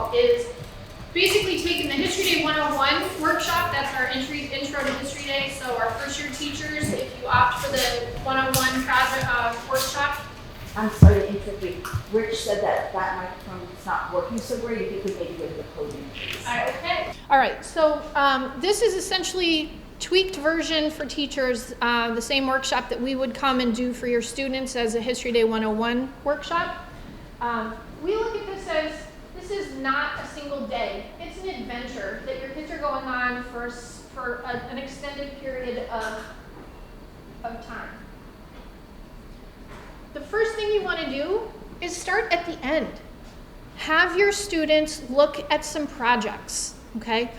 fall is basically taking the History Day 101 workshop. That's our intro to History Day. So our first year teachers, if you opt for the 101 project workshop. I'm sorry to interrupt you. Rich said that microphone is not working so great. If you could maybe go to the podium, please. Okay. All right. So this is essentially tweaked version for teachers, the same workshop that we would come and do for your students as a History Day 101 workshop. We look at this as, this is not a single day. It's an adventure that your kids are going on for an extended period of time. The first thing you want to do is start at the end. Have your students look at some projects, okay?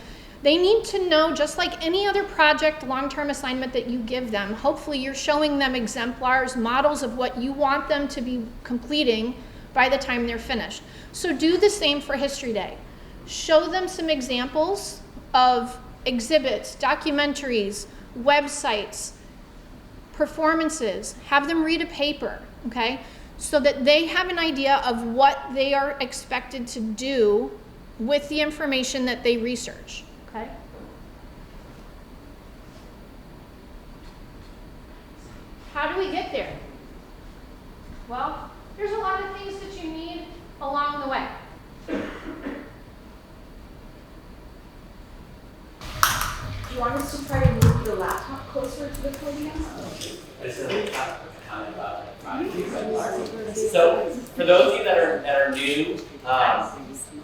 They need to know, just like any other project, long-term assignment that you give them, hopefully you're showing them exemplars, models of what you want them to be completing by the time they're finished. So do the same for History Day. Show them some examples of exhibits, documentaries, websites, performances. Have them read a paper, okay? So that they have an idea of what they are expected to do with the information that they research. Okay. How do we get there? Well, there's a lot of things that you need along the way. Do you want us to try to move your laptop closer to the podium? This is a comment about So, for those of you that are new,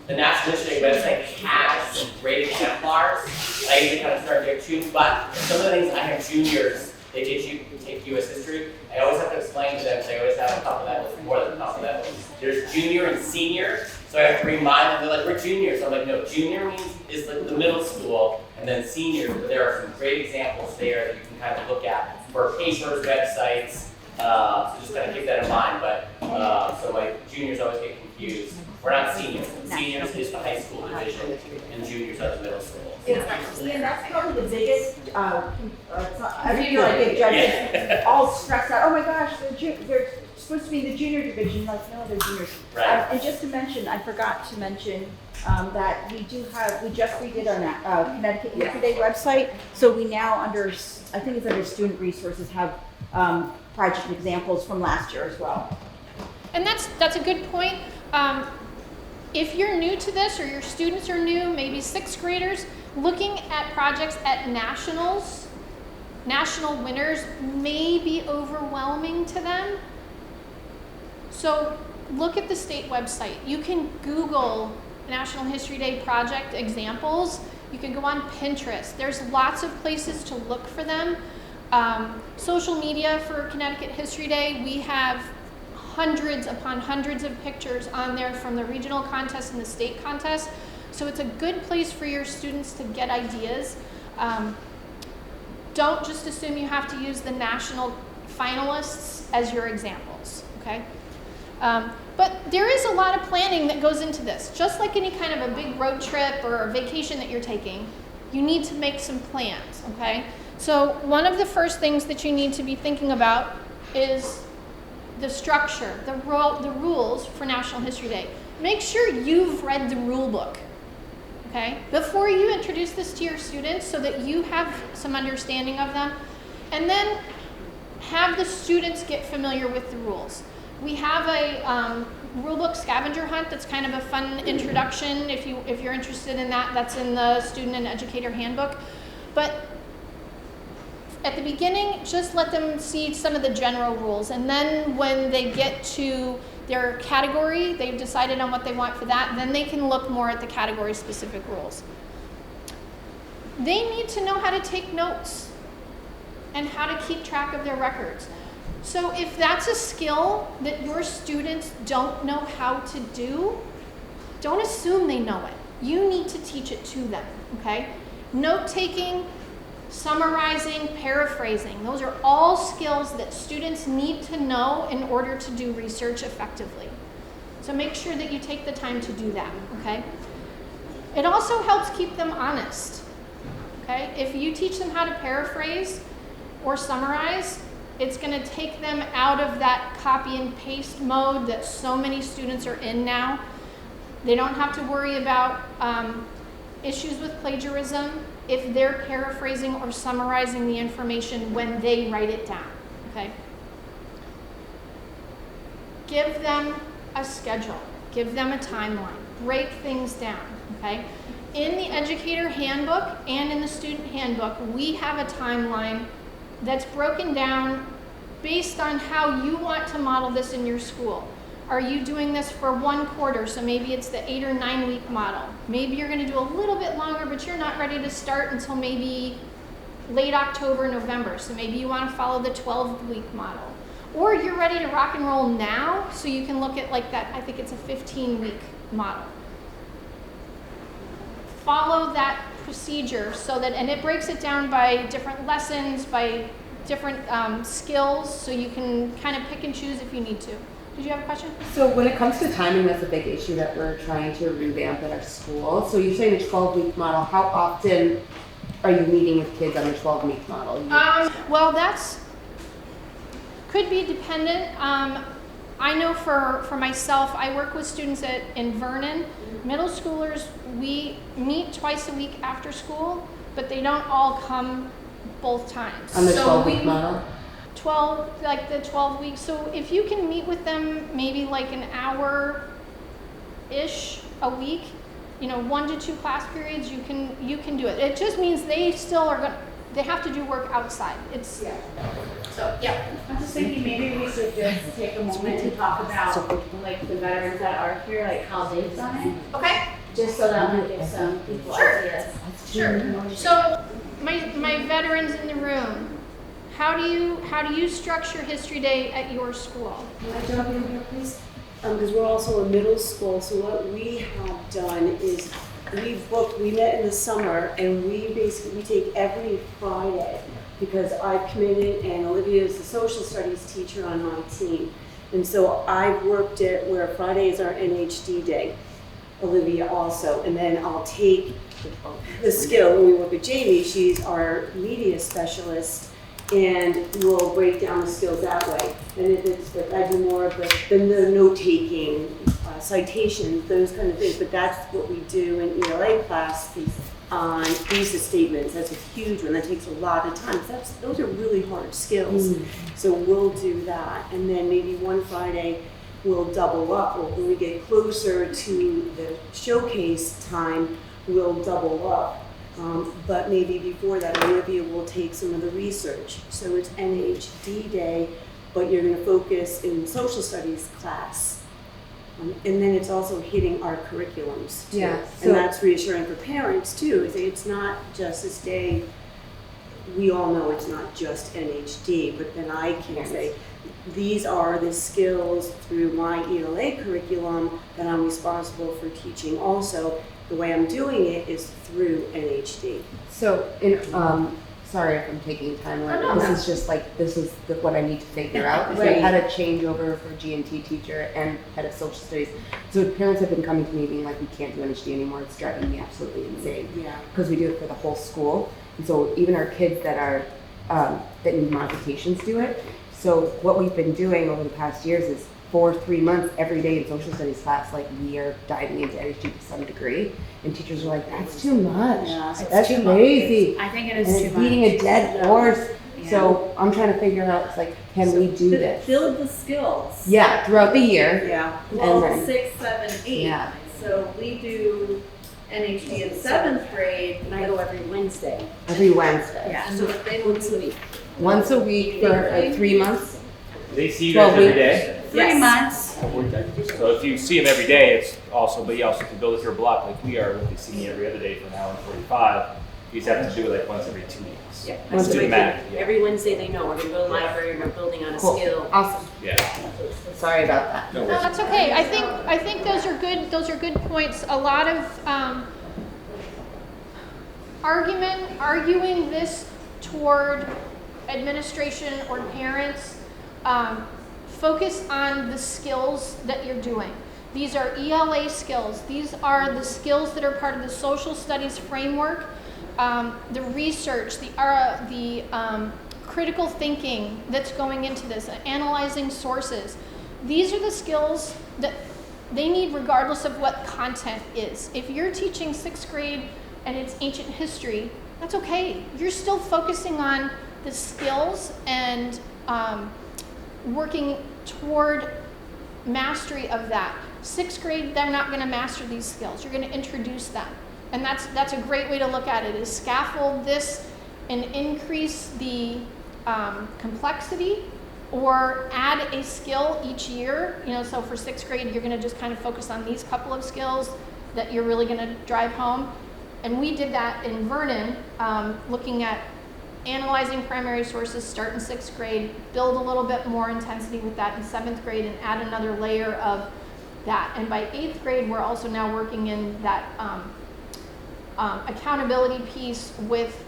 the National History Day website has some great exemplars. I usually kind of start there too, but some of the things I have juniors, they take US history. I always have to explain to them, because I always have a couple levels, more than a couple levels. There's junior and senior, so I have to remind them, they're like, we're juniors. So I'm like, no, junior is like the middle school, and then senior, but there are some great examples there that you can kind of look at for papers, websites, so just kind of keep that in mind. But so my juniors always get confused. We're not seniors. Seniors is the high school division, and juniors are the middle school. Ian, that's probably the biggest. I feel like the judges all stressed out. Oh my gosh, they're supposed to be the junior division. Like, no, they're juniors. Right. And just to mention, I forgot to mention that we just redid our Connecticut History Day website. So we now I think it's under student resources, have project examples from last year as well. And that's a good point. If you're new to this, or your students are new, maybe 6th graders, looking at projects at national winners may be overwhelming to them. So look at the state website. You can Google National History Day project examples. You can go on Pinterest. There's lots of places to look for them. Social media for Connecticut History Day, we have hundreds upon hundreds of pictures on there from the regional contest and the state contest. So it's a good place for your students to get ideas. Don't just assume you have to use the national finalists as your examples, okay? But there is a lot of planning that goes into this. Just like any kind of a big road trip or a vacation that you're taking, you need to make some plans, okay? So one of the first things that you need to be thinking about is the structure, the rules for National History Day. Make sure you've read the rule book, okay? Before you introduce this to your students so that you have some understanding of them. And then have the students get familiar with the rules. We have a rule book scavenger hunt that's kind of a fun introduction if you're interested in that. That's in the Student and Educator Handbook. But at the beginning, just let them see some of the general rules. And then when they get to their category, they've decided on what they want for that, then they can look more at the category-specific rules. They need to know how to take notes and how to keep track of their records. So if that's a skill that your students don't know how to do, don't assume they know it. You need to teach it to them, okay? Note-taking, summarizing, paraphrasing, those are all skills that students need to know in order to do research effectively. So make sure that you take the time to do that, okay? It also helps keep them honest, okay? If you teach them how to paraphrase or summarize, it's going to take them out of that copy and paste mode that so many students are in now. They don't have to worry about issues with plagiarism if they're paraphrasing or summarizing the information when they write it down, okay? Give them a schedule, give them a timeline, break things down, okay? In the educator handbook and in the student handbook, we have a timeline that's broken down based on how you want to model this in your school. Are you doing this for 1 quarter? So maybe it's the 8 or 9 week model. Maybe you're gonna do a little bit longer, but you're not ready to start until maybe late October, November. So maybe you wanna follow the 12-week model. Or you're ready to rock and roll now, so you can look at like that, I think it's a 15-week model. Follow that procedure so that, and it breaks it down by different lessons, by different skills, so you can kind of pick and choose if you need to. Did you have a question? So when it comes to timing, that's a big issue that we're trying to revamp at our school. So you're saying a 12-week model. How often are you meeting with kids on the 12-week model? Well, that's could be dependent. I know for myself, I work with students in Vernon. Middle schoolers, we meet twice a week after school, but they don't all come both times. On the 12-week model? 12, like the 12 weeks. So if you can meet with them maybe like an hour-ish a week, 1 to 2 class periods, you can do it. It just means they still are they have to do work outside. So yeah. I'm just thinking maybe we should just take a moment to talk about like the veterans that are here, like how they've done it, Okay. just so that we give some people ideas. Sure. So my veterans in the room, how do you structure History Day at your school? Can I jump in here, please? Because we're also a middle school, so what we have done is we met in the summer, and we take every Friday, because I've committed, and Olivia is the social studies teacher on my team. And so I've worked it where Friday is our NHD day, Olivia also, and then I'll take the skill, when we work with Jamie, she's our media specialist, and we'll break down the skills that way. And if it's like I do more of the note-taking, citations, those kind of things, but that's what we do in ELA class on thesis statements. That's a huge one, that takes a lot of time. Those are really hard skills. So we'll do that, and then maybe one Friday we'll double up, or when we get closer to the showcase time, we'll double up. But maybe before that, Olivia will take some of the research. So it's NHD day, but you're going to focus in social studies class. And then it's also hitting our curriculums too. Yeah, and that's reassuring for parents too. It's not just this day. We all know it's not just NHD, but then I can say, these are the skills through my ELA curriculum that I'm responsible for teaching also. The way I'm doing it is through NHD. So, sorry if I'm taking time. This is just like, this is what I need to figure out. Is I had a changeover for G&T teacher and head of social studies. So parents have been coming to me being like, we can't do NHD anymore. It's driving me absolutely insane. Yeah. Because we do it for the whole school. And so even our kids that that need modifications do it. So what we've been doing over the past years is for 3 months, every day in social studies class, like we are diving into NHG to some degree. And teachers are like, that's too much. Yeah, that's too crazy. I think it is and too it's much. beating a dead horse. Yeah. So I'm trying to figure out, it's like, can we do this? Build the skills. Yeah, throughout the year. Yeah. Well, And then- 6, 7, 8. Yeah. So we do NHD in 7th grade, and I go every Wednesday. Every Wednesday. Yeah. So if they once a week. Once a week for like 3 months. They see you guys 12 every weeks. day. 3 months. So if you see them every day, it's also, but you also can build it through a block like we are, with they see me every other day for an hour and 45. You just have to do it like once every 2 weeks. Yeah. Once Let's do the math. Yeah. Every Wednesday they know we're going to go to the library and we're building on a Cool. skill. Awesome. Yeah. Sorry about that. No No, worries. that's okay. I think those are good. Those are good points. A lot of arguing this toward administration or parents. Focus on the skills that you're doing. These are ELA skills. These are the skills that are part of the social studies framework. The research, the critical thinking that's going into this, analyzing sources. These are the skills that they need regardless of what content is. If you're teaching 6th grade and it's ancient history, that's okay. You're still focusing on the skills and working toward mastery of that. 6th grade, they're not going to master these skills. You're going to introduce them. And that's a great way to look at it, is scaffold this and increase the complexity, or add a skill each year. So for 6th grade, you're going to just kind of focus on these couple of skills that you're really going to drive home. And we did that in Vernon, looking at analyzing primary sources, start in 6th grade, build a little bit more intensity with that in 7th grade, and add another layer of that. And by 8th grade, we're also now working in that accountability piece with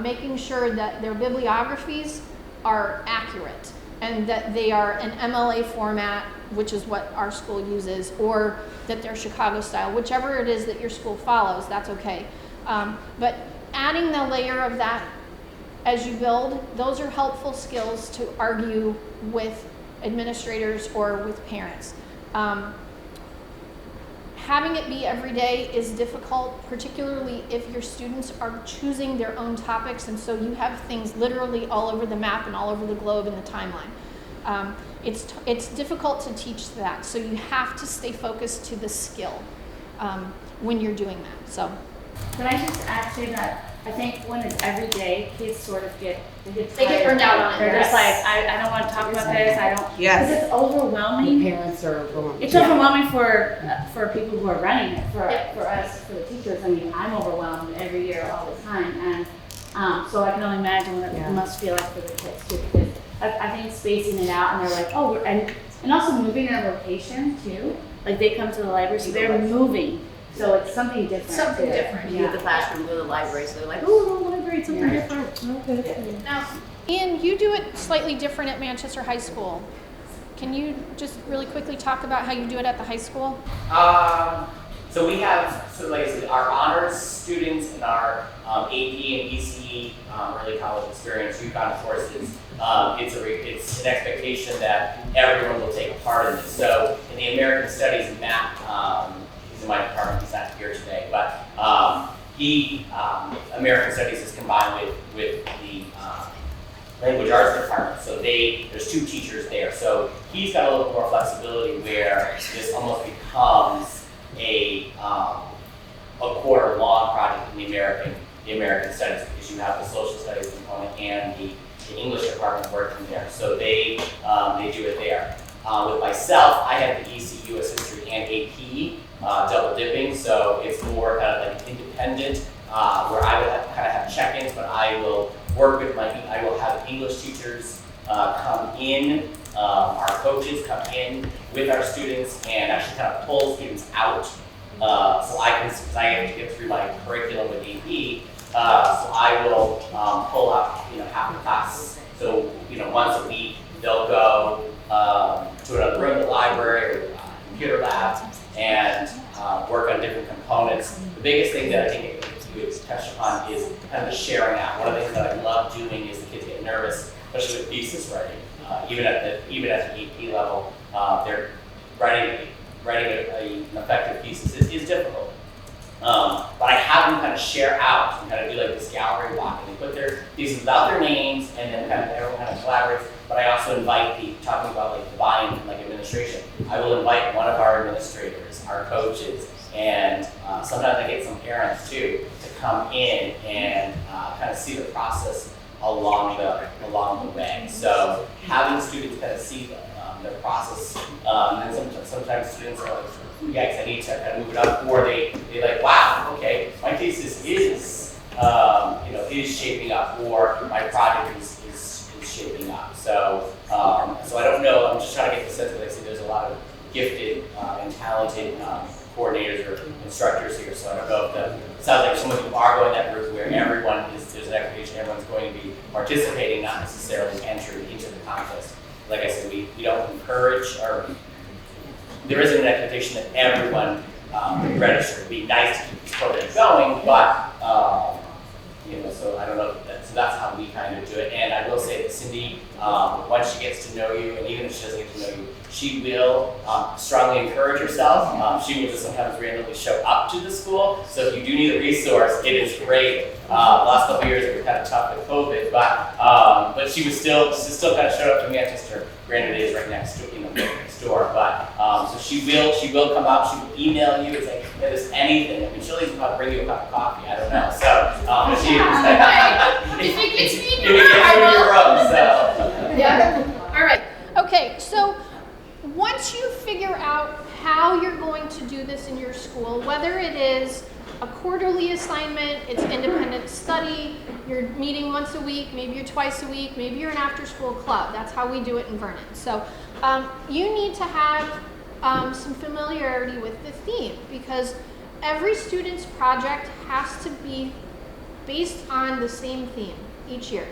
making sure that their bibliographies are accurate and that they are an MLA format, which is what our school uses, or that they're Chicago style, whichever it is that your school follows, that's okay. But adding the layer of that as you build, those are helpful skills to argue with administrators or with parents. Having it be every day is difficult, particularly if your students are choosing their own topics, and so you have things literally all over the map and all over the globe in the timeline. It's difficult to teach that, so you have to stay focused to the skill when you're doing that. So, Can I just add to that? I think when it's every day, kids sort of get burned out on it. They're just like, I don't want to talk about this. I don't. Yes. Because it's overwhelming. The parents are overwhelmed. It's overwhelming for people who are running it. For us, for the teachers. I mean, I'm overwhelmed every year, all the time, and so I can only imagine what it must feel like for the kids too. Because I think spacing it out, and they're like, oh, and also moving their location too. Like they come to the library, so they're moving. So it's something different. Something too. different. Yeah. You have the classroom, go to the library, so they're like, oh, the library, it's something different. Okay. now, Ian, you do it slightly different at Manchester High School. Can you just really quickly talk about how you do it at the high school? So we have, so like I said, our honors students and our AP and ECE, early college experience, UConn courses. It's an expectation that everyone will take part in this. So in the American Studies and Math, he's in my department, he's not here today, but American Studies is combined with the Language Arts department. So there's 2 teachers there. So he's got a little more flexibility where this almost becomes a quarter-long project in the American Studies, because you have the social studies component and the English department working there. So they do it there. With myself, I have the ECU as history and AP double dipping, so it's more kind of like independent, where I would kind of have check-ins, but I will work with I will have English teachers come in, our coaches come in with our students and actually kind of pull students out. So I have to get through my curriculum with AP, so I will pull out, half the class. So, once a week, they'll go to another room in the library or computer lab and work on different components. The biggest thing that I think you touched upon is kind of the sharing out. One of the things that I love doing is the kids get nervous, especially with thesis writing. Even at the AP level, they're writing an effective thesis is difficult. But I have them kind of share out and kind of do like this gallery walk, and they put their thesis without their names, and then kind of everyone kind of collaborates. But I also invite talking about like the buy-in from like administration. I will invite one of our administrators, our coaches, and sometimes I get some parents too to come in and kind of see the process along the way. So having students kind of see their process, and then sometimes students are like, yikes, I need to kind of move it up, or they like, wow, okay, my thesis is shaping up, or my project is shaping up. So I don't know. I'm just trying to get the sense that I see there's a lot of gifted and talented coordinators or instructors here. So I don't know if it sounds like some of you are going that route where there's an expectation everyone's going to be participating, not necessarily entering into the contest. Like I said, we don't encourage, or there isn't an expectation that everyone register. It'd be nice to keep this program going, but so I don't know. So that's how we kind of do it. And I will say that Cyndee, once she gets to know you, and even if she doesn't get to know you, She will strongly encourage herself. She will just sometimes randomly show up to the school. So if you do need a resource, it is great. The last couple of years it was kind of tough with COVID, but she still kind of showed up to me. Just her granted it is right next to next door, but so she will come up. She will email you. It's like if there's anything. I mean, she'll even bring you a cup of coffee. I don't know. So she If it gets me if it gets you in your room. So yeah. All right. Okay. So once you figure out how you're going to do this in your school, whether it is a quarterly assignment, it's independent study, you're meeting once a week, maybe you're twice a week, maybe you're an after-school club. That's how we do it in Vernon. So you need to have some familiarity with the theme, because every student's project has to be based on the same theme each year,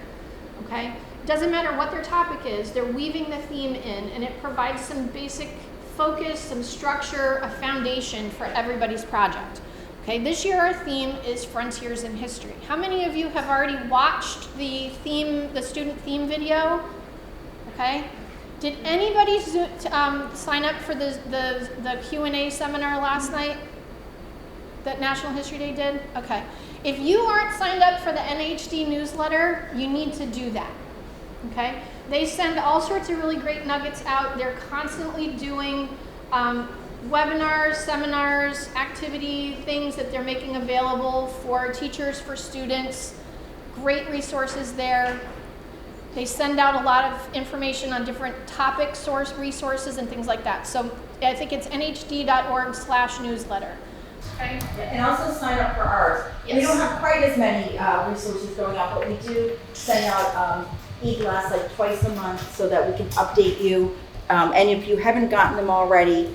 okay? Doesn't matter what their topic is, they're weaving the theme in, and it provides some basic focus, some structure, a foundation for everybody's project. Okay, this year our theme is Frontiers in History. How many of you have already watched the student theme video? Okay, did anybody sign up for the Q&A seminar last night that National History Day did? Okay, if you aren't signed up for the Nhd Newsletter, you need to do that. Okay, they send all sorts of really great nuggets out. They're constantly doing webinars, seminars, activity, things that they're making available for teachers, for students. Great resources there. They send out a lot of information on different topic source resources and things like that. So I think it's nhd.org/newsletter. Okay. And also sign up for ours. Yes. We don't have quite as many resources going out, but we do send out e-blasts like twice a month so that we can update you. And if you haven't gotten them already,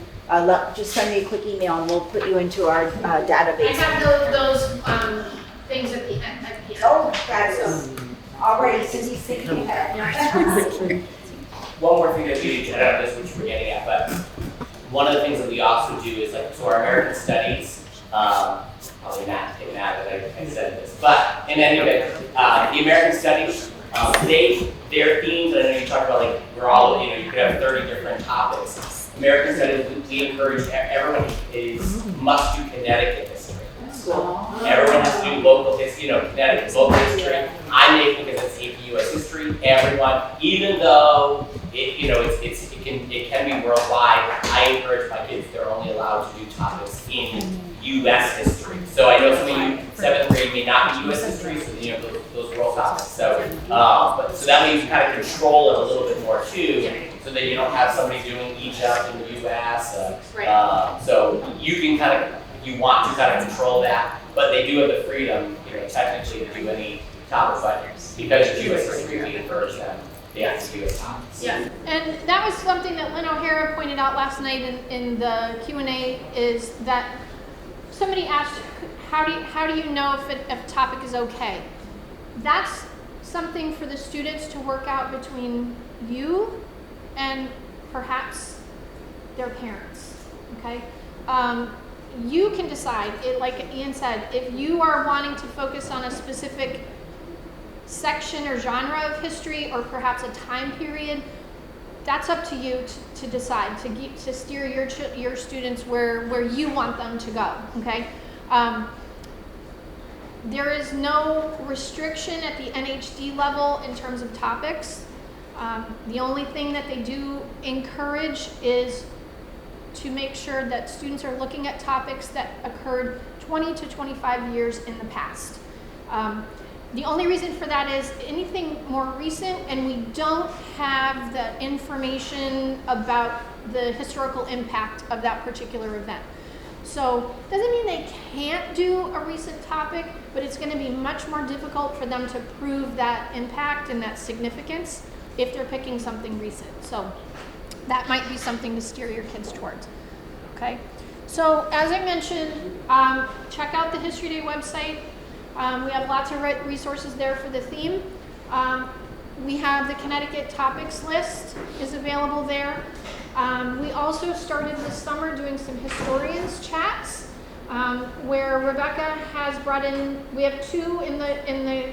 just send me a quick email and we'll put you into our database. I have those things at the end. Oh, fabulous. Already, Cyndee thinking ahead. one more thing that we, I don't know if this is what you're getting at, but one of the things that we also do is like, so our American Studies, probably not taken out that I said this, but in any event, the American Studies, their themes, I know you talked about like, we're all, you could have 30 different topics. American Studies, we encourage everyone must do Connecticut history. Everyone has to do local history, Connecticut local history. I make because it's AP US history. Everyone, even though it can be worldwide, I encourage my kids. They're only allowed to do topics in US history. So I know some of you 7th grade may not be US history, so those world topics. So so that means you kind of control it a little bit more too, so that you don't have somebody doing Egypt in the US. So you can you want to kind of control that, but they do have the freedom, technically to do any topic, but because it's US history, we encourage them. They have to do US topics. Yeah, and that was something that Lynn O'Hara pointed out last night in the Q&A, is that somebody asked, how do you know if a topic is okay? That's something for the students to work out between you and perhaps their parents, okay? You can decide, like Ian said, if you are wanting to focus on a specific section or genre of history, or perhaps a time period, that's up to you to decide, to steer your students where you want them to go, okay? There is no restriction at the NHD level in terms of topics. The only thing that they do encourage is to make sure that students are looking at topics that occurred 20 to 25 years in the past. The only reason for that is anything more recent, and we don't have the information about the historical impact of that particular event. So doesn't mean they can't do a recent topic, but it's going to be much more difficult for them to prove that impact and that significance if they're picking something recent. So that might be something to steer your kids towards. Okay. So as I mentioned, check out the History Day website. We have lots of resources there for the theme. We have the Connecticut topics list is available there. We also started this summer doing some historians chats, where Rebecca has brought in, we have 2 in the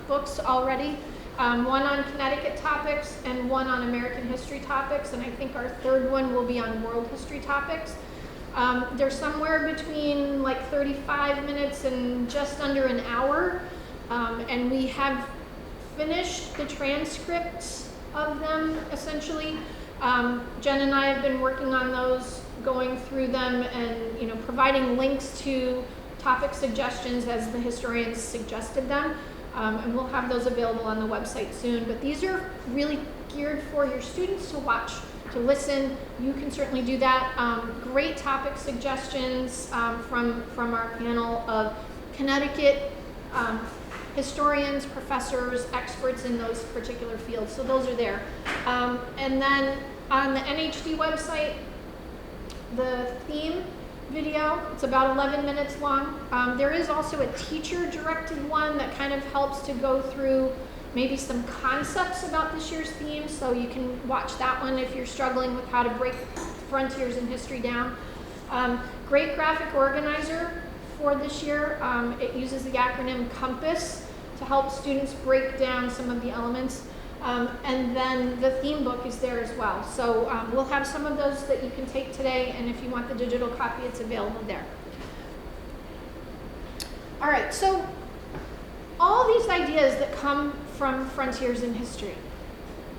books already, one on Connecticut topics and one on American history topics, and I think our third one will be on world history topics. They're somewhere between like 35 minutes and just under an hour, and we have finished the transcripts of them essentially. Jen and I have been working on those, going through them and providing links to topic suggestions as the historians suggested them. And we'll have those available on the website soon. But these are really geared for your students to watch, to listen. You can certainly do that. Great topic suggestions from our panel of Connecticut historians, professors, experts in those particular fields. So those are there. And then on the NHD website, the theme video, it's about 11 minutes long. There is also a teacher-directed one that kind of helps to go through maybe some concepts about this year's theme, so you can watch that one if you're struggling with how to break frontiers in history down. Great graphic organizer for this year. It uses the acronym COMPASS to help students break down some of the elements. And then the theme book is there as well. So we'll have some of those that you can take today, and if you want the digital copy, it's available there. All right, so all these ideas that come from frontiers in history,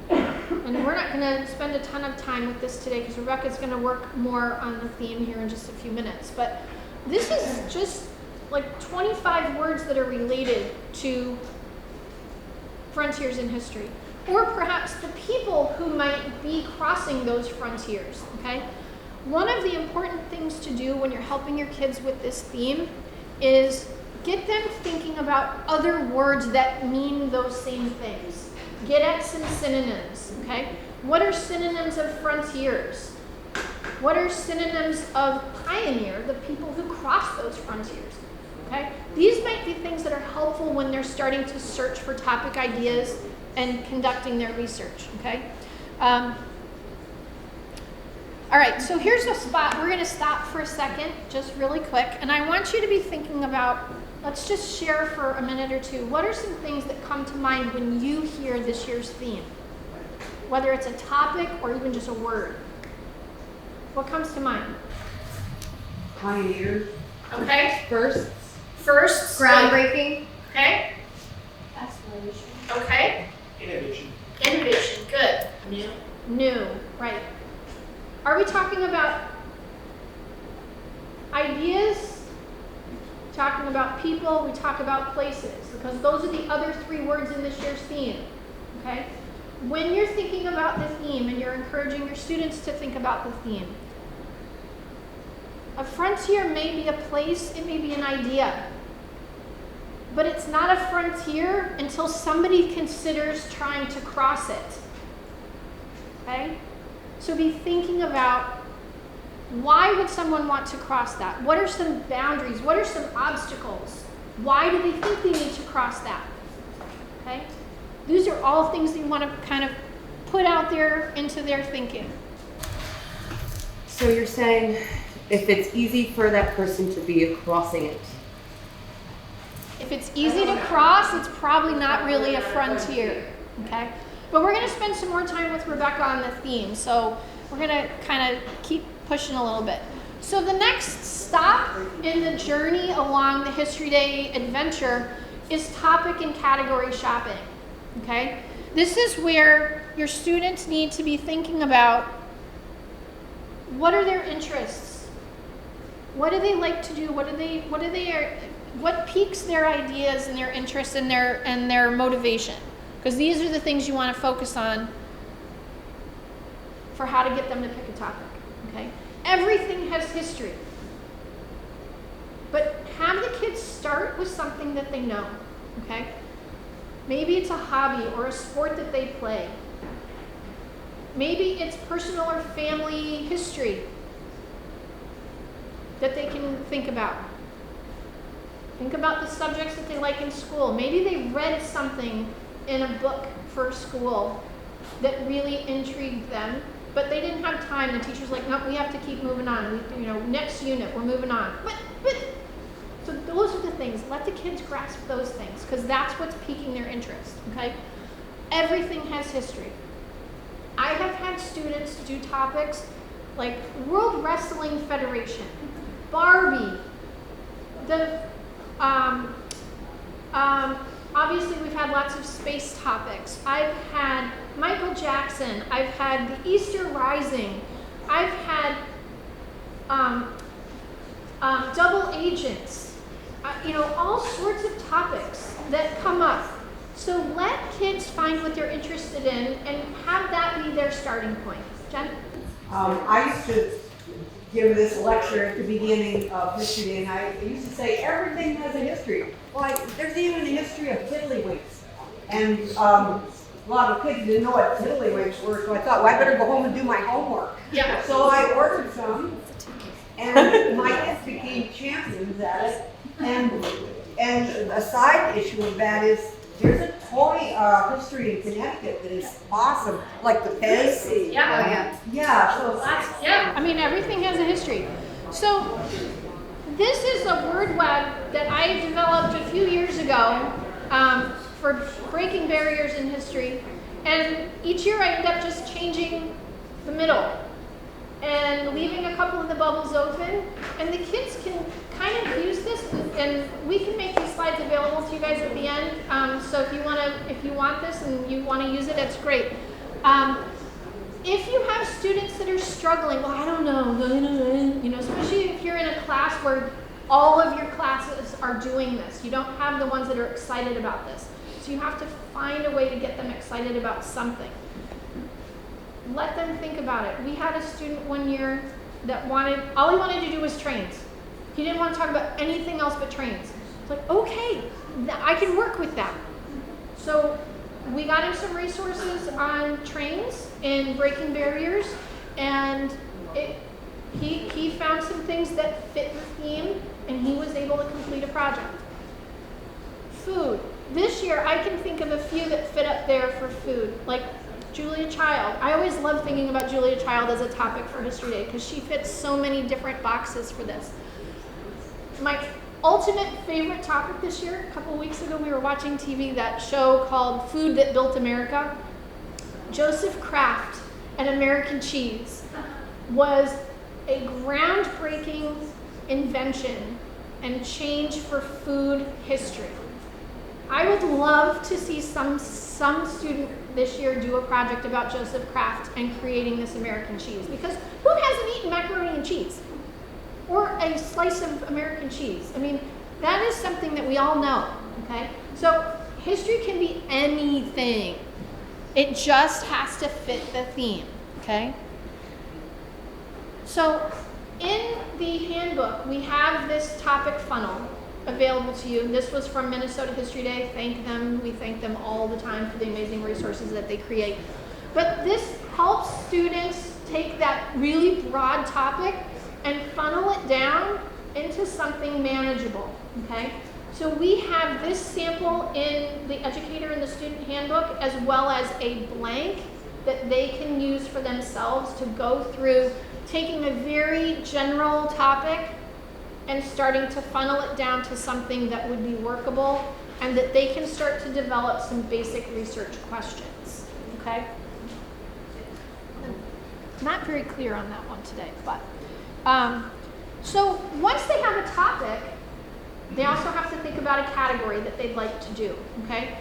and we're not going to spend a ton of time with this today because Rebecca's going to work more on the theme here in just a few minutes, but this is just like 25 words that are related to frontiers in history, or perhaps the people who might be crossing those frontiers, okay? One of the important things to do when you're helping your kids with this theme is get them thinking about other words that mean those same things. Get at some synonyms, okay? What are synonyms of frontiers? What are synonyms of pioneer, the people who cross those frontiers, okay? These might be things that are helpful when they're starting to search for topic ideas and conducting their research, okay? All right, so here's a spot. We're going to stop for a second, just really quick, and I want you to be thinking about, let's just share for a minute or two, what are some things that come to mind when you hear this year's theme? Whether it's a topic or even just a word. What comes to mind? Pioneer. Okay. Firsts. First. Groundbreaking. Okay. Exploration. Okay. Innovation. Innovation. Good. New. New. Right. Are we talking about ideas? Talking about people? We talk about places, because those are the other three words in this year's theme. Okay. When you're thinking about the theme and you're encouraging your students to think about the theme, a frontier may be a place, it may be an idea, but it's not a frontier until somebody considers trying to cross it. Okay? So be thinking about, why would someone want to cross that? What are some boundaries? What are some obstacles? Why do they think they need to cross that? Okay? These are all things that you want to kind of put out there into their thinking. So you're saying if it's easy for that person to be crossing it. If it's easy to cross, it's probably not really a frontier. Okay? But we're going to spend some more time with Rebecca on the theme, so we're going to kind of keep pushing a little bit. So the next stop in the journey along the History Day adventure is topic and category shopping. Okay? This is where your students need to be thinking about, what are their interests? What do they like to do? What piques their ideas and their interests and their motivation? Because these are the things you want to focus on for how to get them to pick a topic. Okay? Everything has history. But have the kids start with something that they know. Okay? Maybe it's a hobby or a sport that they play. Maybe it's personal or family history that they can think about. Think about the subjects that they like in school. Maybe they read something in a book for school that really intrigued them, but they didn't have time. The teacher's like, no, we have to keep moving on. Next unit, we're moving on. But so those are the things. Let the kids grasp those things, because that's what's piquing their interest. Okay. everything has history. I have had students do topics like World Wrestling Federation, Barbie, obviously we've had lots of space topics. I've had Michael Jackson, I've had the Easter Rising, I've had double agents, all sorts of topics that come up. So let kids find what they're interested in and have that be their starting point. Jen? I used to give this lecture at the beginning of History Day, and I used to say everything has a history. Well, there's even a history of tiddlywinks. And a lot of kids didn't know what tiddlywinks were, so I thought, well, I better go home and do my homework. Yeah. So I ordered some, and my kids became champions at it. And a side issue of that is there's a toy history in Connecticut that is awesome, like the Pez. Yeah. Yeah, so Yeah, I mean, everything has a history. So this is a word web that I developed a few years ago for breaking barriers in history. And each year I end up just changing the middle and leaving a couple of the bubbles open. And the kids can kind of use this, and we can make these slides available to you guys at the end. So if you want this and you want to use it, that's great. If you have students that are struggling, well, I don't know, especially if you're in a class where all of your classes are doing this, you don't have the ones that are excited about this. So you have to find a way to get them excited about something. Let them think about it. We had a student one year that all he wanted to do was trains. He didn't want to talk about anything else but trains. It's like, okay, I can work with that. So we got him some resources on trains and breaking barriers, and he found some things that fit the theme, and he was able to complete a project. Food. This year, I can think of a few that fit up there for food, like Julia Child. I always love thinking about Julia Child as a topic for History Day because she fits so many different boxes for this. My ultimate favorite topic this year, a couple of weeks ago we were watching TV, that show called Food That Built America. Joseph Kraft and American cheese was a groundbreaking invention and change for food history. I would love to see some student this year do a project about Joseph Kraft and creating this American cheese, because who hasn't eaten macaroni and cheese? Or a slice of American cheese. I mean, that is something that we all know, okay? So history can be anything. It just has to fit the theme, okay? So in the handbook, we have this topic funnel available to you. This was from Minnesota History Day. Thank them. We thank them all the time for the amazing resources that they create. But this helps students take that really broad topic and funnel it down into something manageable, okay? So we have this sample in the educator and the student handbook, as well as a blank that they can use for themselves to go through taking a very general topic and starting to funnel it down to something that would be workable and that they can start to develop some basic research questions, okay? Not very clear on that one today, but so once they have a topic, they also have to think about a category that they'd like to do, okay?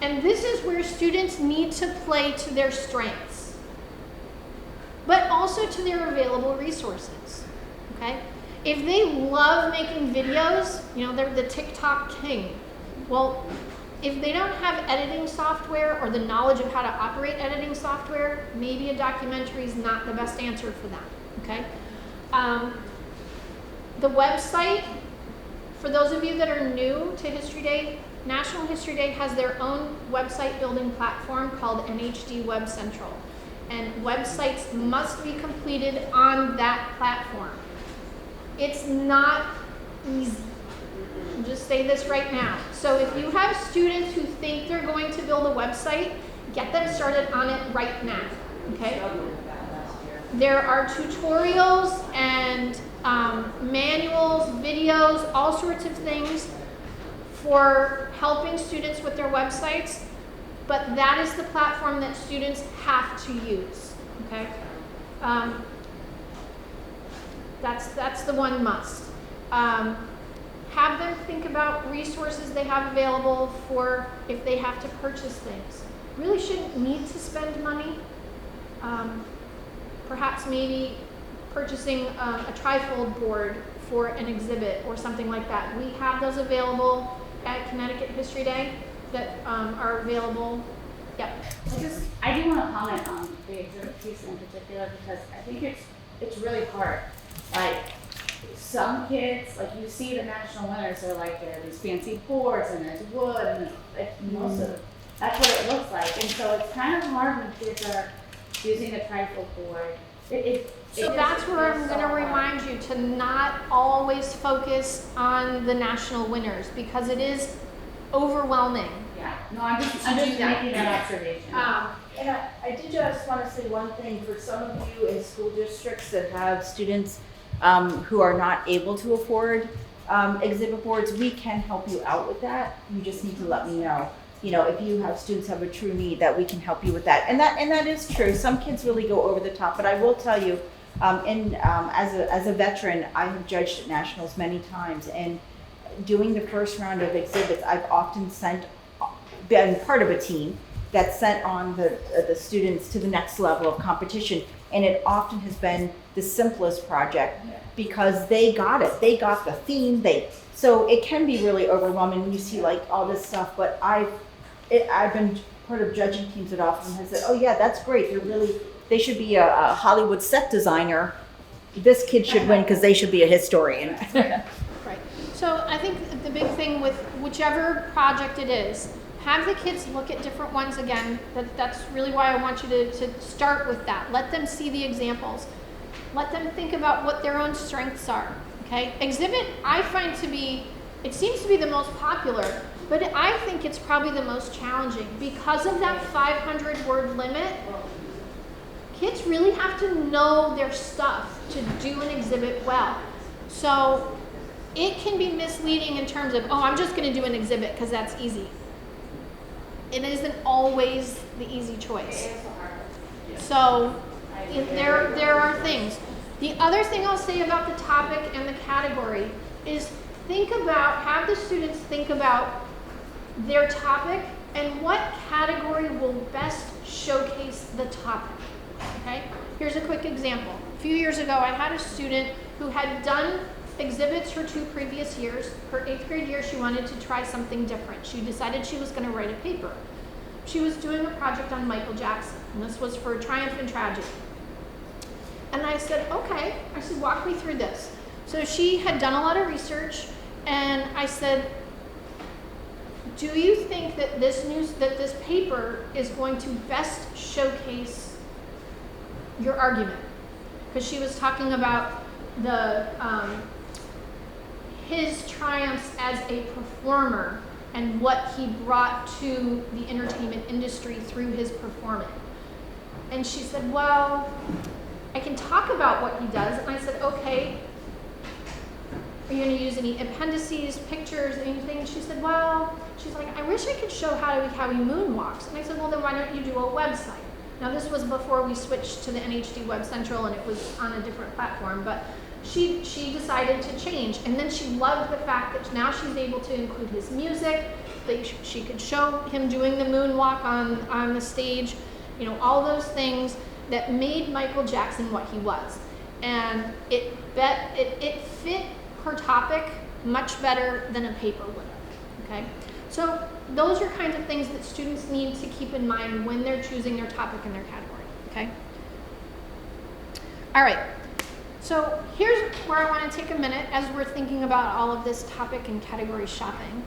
And this is where students need to play to their strengths, but also to their available resources, okay? If they love making videos, they're the TikTok king. Well, if they don't have editing software or the knowledge of how to operate editing software, maybe a documentary is not the best answer for them, okay? The website, for those of you that are new to History Day, National History Day has their own website building platform called Nhd Web Central. And websites must be completed on that platform. It's not easy. I'll just say this right now. So if you have students who think they're going to build a website, get them started on it right now, okay? There are tutorials and manuals, videos, all sorts of things for helping students with their websites. but that is the platform that students have to use, okay? That's the one must. Have them think about resources they have available for if they have to purchase things. Really shouldn't need to spend money. Perhaps maybe purchasing a trifold board for an exhibit or something like that. We have those available at Connecticut History Day that are available. Yep. I do want to comment on the exhibit piece in particular because I think it's really hard. Like some kids, like you see the national winners, they're like there are these fancy boards and there's wood and like most of that's what it looks like. And so it's kind of hard when kids are using a trifold board. So that's where I'm going to remind you to not always focus on the national winners because it is overwhelming. Yeah. No, I'm just making that observation. And I did just want to say one thing for some of you in school districts that have students who are not able to afford exhibit boards, we can help you out with that. You just need to let me know. You know, if you have students have a true need, that we can help you with that. And that is true. Some kids really go over the top, but I will tell you, as a veteran, I have judged at nationals many times, and doing the first round of exhibits, I've often been part of a team that sent on the students to the next level of competition, and it often has been the simplest project because they got it. They got the theme. So it can be really overwhelming when you see like all this stuff. But I've been part of judging teams that often has said, "Oh yeah, that's great. They should be a Hollywood set designer. This kid should win because they should be a historian." Right. So I think the big thing with whichever project it is, have the kids look at different ones again. That's really why I want you to start with that. Let them see the examples. Let them think about what their own strengths are. Okay? Exhibit, I find it seems to be the most popular, but I think it's probably the most challenging because of that 500 word limit. Kids really have to know their stuff to do an exhibit well. So it can be misleading in terms of, oh, I'm just going to do an exhibit because that's easy. It isn't always the easy choice. So there are things. The other thing I'll say about the topic and the category is have the students think about their topic and what category will best showcase the topic. Okay? Here's a quick example. A few years ago, I had a student who had done exhibits for 2 previous years. Her 8th grade year, she wanted to try something different. She decided she was going to write a paper. She was doing a project on Michael Jackson, and this was for Triumph and Tragedy. And I said, okay. I said, walk me through this. So she had done a lot of research, and I said, do you think that this paper is going to best showcase your argument? Because she was talking about his triumphs as a performer and what he brought to the entertainment industry through his performance. And she said, well, I can talk about what he does. And I said, okay, are you going to use any appendices, pictures, anything? She said, well, she's like, I wish I could show how he moonwalks. And I said, well, then why don't you do a website? Now, this was before we switched to the Nhd Web Central, and it was on a different platform. But she decided to change, and then she loved the fact that now she's able to include his music, that she could show him doing the moonwalk on the stage, all those things that made Michael Jackson what he was. And it fit her topic much better than a paper would have, okay? So those are kinds of things that students need to keep in mind when they're choosing their topic and their category, okay? All right. So here's where I want to take a minute as we're thinking about all of this topic and category shopping.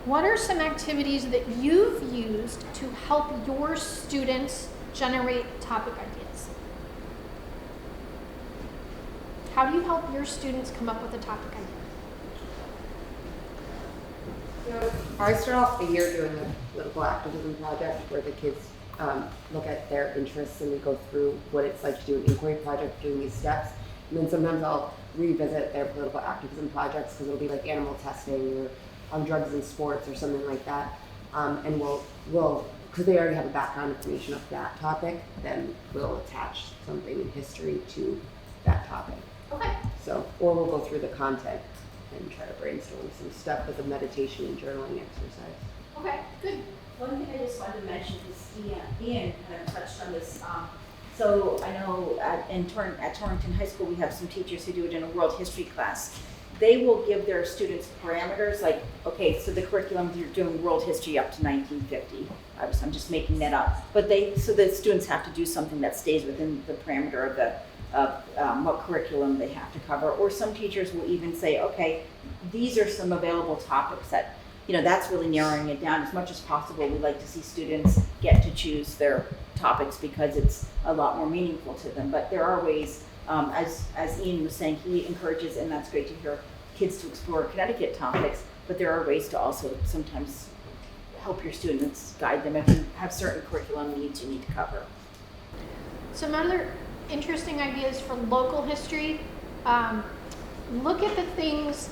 What are some activities that you've used to help your students generate topic ideas? How do you help your students come up with a topic idea? So I start off the year doing a political activism project where the kids look at their interests and we go through what it's like to do an inquiry project, doing these steps. And then sometimes I'll revisit their political activism projects because it'll be like animal testing or on drugs and sports or something like that. And we'll because they already have a background information of that topic, then we'll attach something in history to that topic. Okay. So, or we'll go through the content and try to brainstorm some stuff with a meditation and journaling exercise. Okay, good. One thing I just wanted to mention is Ian kind of touched on this. So I know at Torrington High School we have some teachers who do it in a world history class. They will give their students parameters like, okay, so the curriculum you're doing world history up to 1950. I'm just making that up. But so the students have to do something that stays within the parameter of what curriculum they have to cover. Or some teachers will even say, okay, these are some available topics that, that's really narrowing it down. As much as possible, we like to see students get to choose their topics because it's a lot more meaningful to them. But there are ways, as Ian was saying, he encourages, and that's great to hear, kids to explore Connecticut topics, but there are ways to also sometimes help your students, guide them if you have certain curriculum needs you need to cover. Some other interesting ideas for local history. Look at the things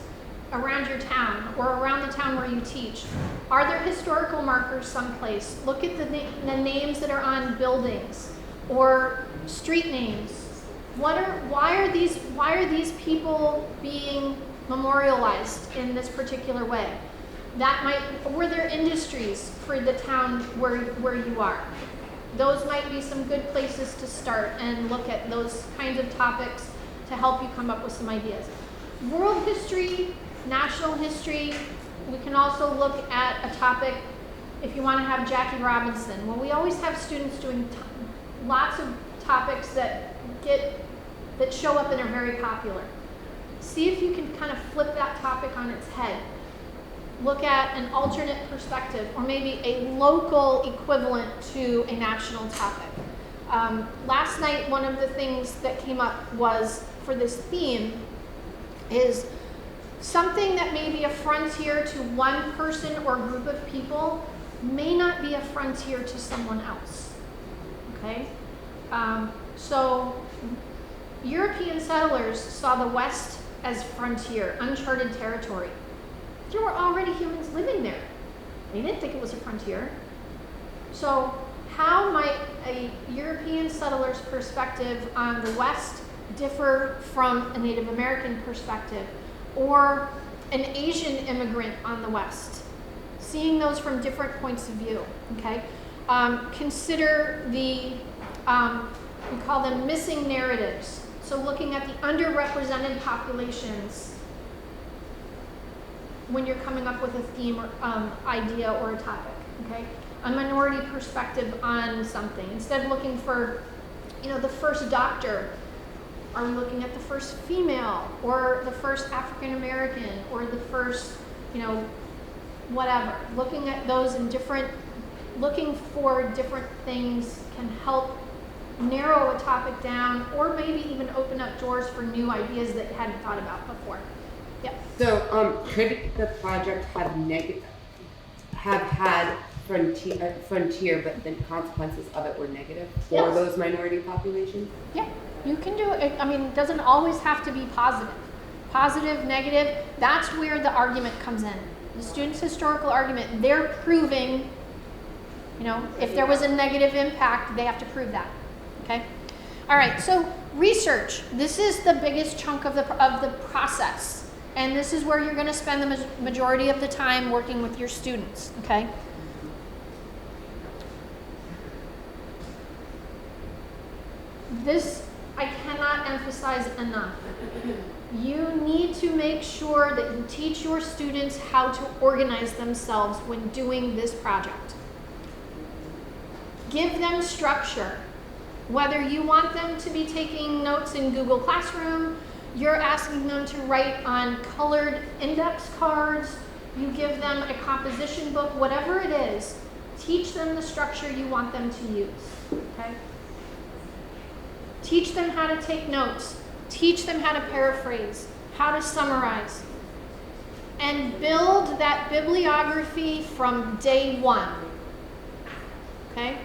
around your town or around the town where you teach. Are there historical markers someplace? Look at the names that are on buildings or street names. Why are these people being memorialized in this particular way? Were there industries for the town where you are? Those might be some good places to start and look at those kinds of topics to help you come up with some ideas. World history, national history, we can also look at a topic if you want to have Jackie Robinson. Well, we always have students doing lots of topics that show up and are very popular. See if you can kind of flip that topic on its head. Look at an alternate perspective or maybe a local equivalent to a national topic. Last night, one of the things that came up was, for this theme, is something that may be a frontier to one person or group of people may not be a frontier to someone else. Okay? So European settlers saw the West as frontier, uncharted territory. There were already humans living there. They didn't think it was a frontier. So how might a European settler's perspective on the West differ from a Native American perspective or an Asian immigrant on the West? Seeing those from different points of view, okay? Consider we call them missing narratives. So looking at the underrepresented populations when you're coming up with a theme or idea or a topic, okay? A minority perspective on something. Instead of looking for, the first doctor, are we looking at the first female or the first African American or the first, whatever. Looking at those looking for different things can help narrow a topic down or maybe even open up doors for new ideas that you hadn't thought about before. Yeah. So, could the project have had frontier, but the consequences of it were negative for those minority populations? Yeah, you can do it. I mean, it doesn't always have to be positive. Positive, negative, that's where the argument comes in. The student's historical argument, they're proving, if there was a negative impact, they have to prove that. Okay? All right, so research. This is the biggest chunk of the process. And this is where you're going to spend the majority of the time working with your students, okay? This I cannot emphasize enough. You need to make sure that you teach your students how to organize themselves when doing this project. Give them structure. Whether you want them to be taking notes in Google Classroom, you're asking them to write on colored index cards, you give them a composition book, whatever it is, teach them the structure you want them to use, okay? Teach them how to take notes, teach them how to paraphrase, how to summarize, and build that bibliography from day one, okay?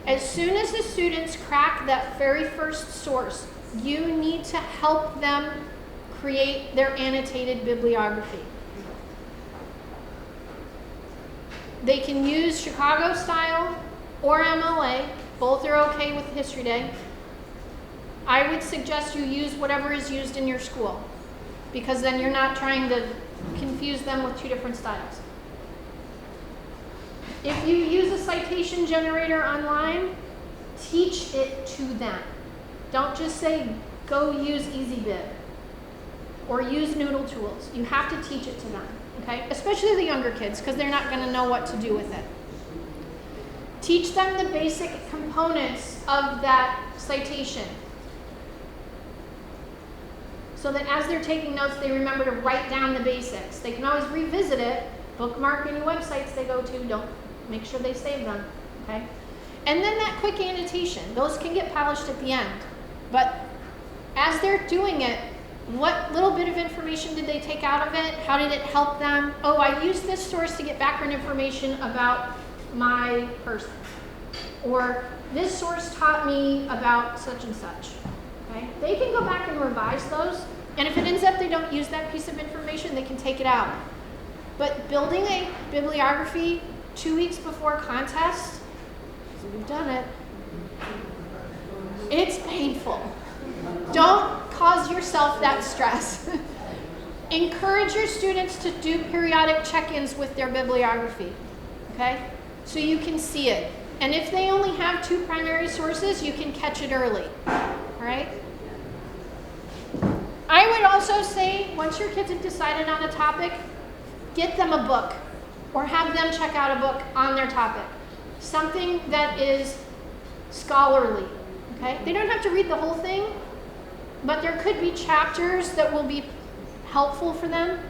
As soon as the students crack that very first source, you need to help them create their annotated bibliography. They can use Chicago style, or MLA, both are okay with History Day. I would suggest you use whatever is used in your school, because then you're not trying to confuse them with two different styles. If you use a citation generator online, teach it to them. Don't just say, go use EasyBib or use Noodle Tools. You have to teach it to them, okay? Especially the younger kids, because they're not gonna know what to do with it. Teach them the basic components of that citation, so that as they're taking notes, they remember to write down the basics. They can always revisit it, bookmark any websites they go to, don't make sure they save them, okay? And then that quick annotation, those can get polished at the end. But as they're doing it, what little bit of information did they take out of it? How did it help them? Oh, I used this source to get background information about my person. Or this source taught me about such and such. Okay? They can go back and revise those, and if it ends up they don't use that piece of information, they can take it out. But building a bibliography 2 weeks before contest, so we've done it, it's painful. Don't cause yourself that stress. Encourage your students to do periodic check-ins with their bibliography, okay? So you can see it. And if they only have 2 primary sources, you can catch it early, all right? I would also say, once your kids have decided on a topic, get them a book or have them check out a book on their topic. Something that is scholarly, okay? They don't have to read the whole thing, but there could be chapters that will be helpful for them.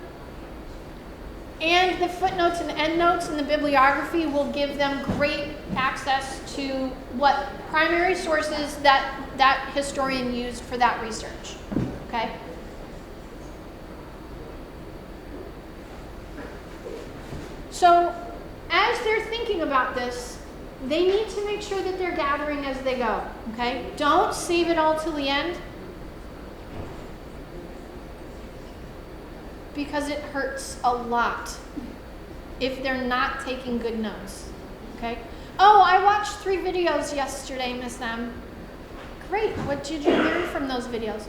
And the footnotes and endnotes in the bibliography will give them great access to what primary sources that historian used for that research, okay? So as they're thinking about this, they need to make sure that they're gathering as they go, okay? Don't save it all till the end, because it hurts a lot if they're not taking good notes, okay? Oh, I watched 3 videos yesterday, Miss M. Great, what did you learn from those videos?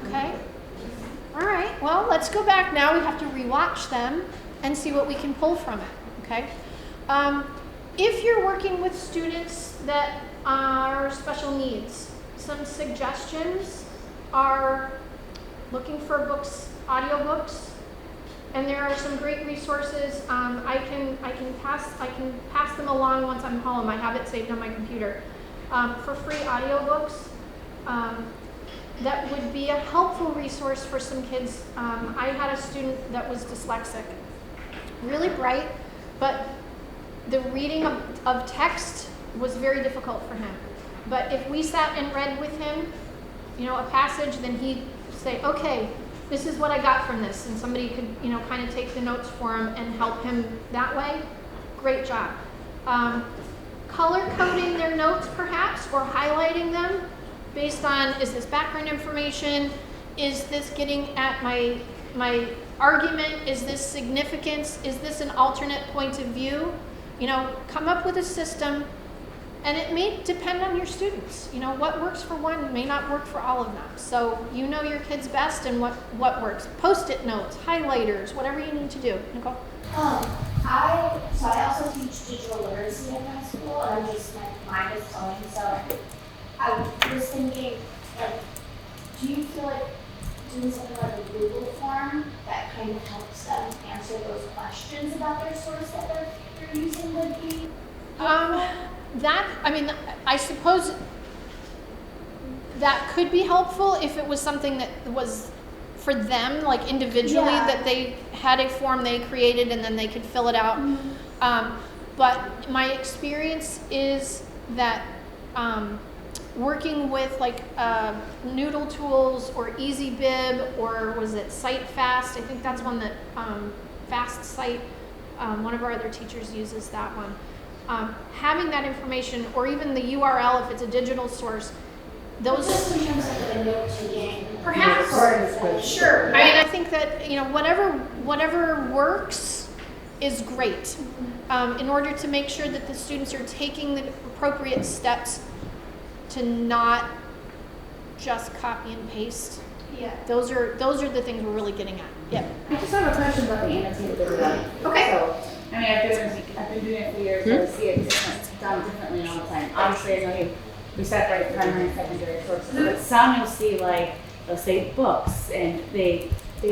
Okay, all right, well, let's go back now. We have to rewatch them and see what we can pull from it, okay? If you're working with students that are special needs, some suggestions are looking for books, audiobooks, and there are some great resources. I can pass them along once I'm home. I have it saved on my computer for free audiobooks. That would be a helpful resource for some kids. I had a student that was dyslexic, really bright, but the reading of text was very difficult for him. But if we sat and read with him, you know, a passage, then he'd say, okay, this is what I got from this, and somebody could, you know, kind of take the notes for him and help him that way. Great job. Color coding their notes perhaps, or highlighting them based on, is this background information? Is this getting at my argument? Is this significance? Is this an alternate point of view? You know, come up with a system. And it may depend on your students. You know, what works for one may not work for all of them. So you know your kids best and what works. Post-it notes, highlighters, whatever you need to do. Nicole? I also teach digital literacy in my school, and I'm just, my mind is going. So I was thinking, like, do you feel like doing something like a Google form that kind of helps them answer those questions about their source that they're using would be helpful? I suppose that could be helpful if it was something that was for them, like individually, that they had a form they created and then they could fill it out. Mm-hmm. But my experience is that working with like Noodle Tools or EasyBib, or was it CiteFast? I think that's one that FastCite, one of our other teachers uses that one. Having that information, or even the URL if it's a digital source, those just in terms of the note taking, perhaps, sure. I mean, I think that, you know, whatever works, is great in order to make sure that the students are taking the appropriate steps to not just copy and paste. Yeah. Those are the things we're really getting at. Yeah. I just have a question about the annotated bibliography. Okay. So, I mean, I've been doing it for years, so I see it done differently all the time. Obviously, I know we separate primary and secondary sources, but some you'll see like, they'll say books, and they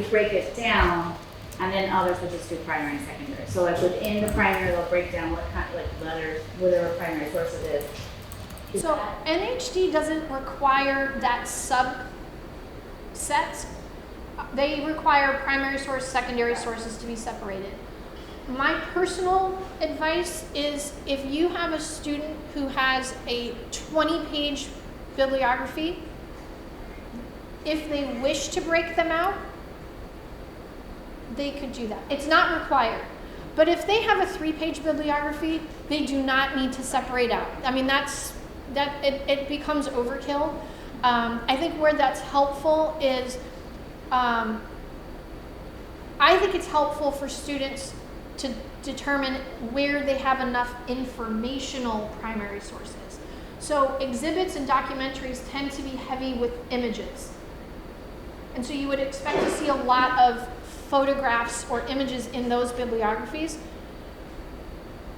break it down, and then others will just do primary and secondary. So like within the primary, they'll break down what kind of like letters, whatever primary source it is. So NHD doesn't require that subset. They require primary source, secondary sources to be separated. My personal advice is if you have a student who has a 20-page bibliography, if they wish to break them out, they could do that. It's not required. But if they have a 3-page bibliography, they do not need to separate out. I mean, it becomes overkill. I think where that's helpful is, I think it's helpful for students to determine where they have enough informational primary sources. So exhibits and documentaries tend to be heavy with images. And so you would expect to see a lot of photographs or images in those bibliographies.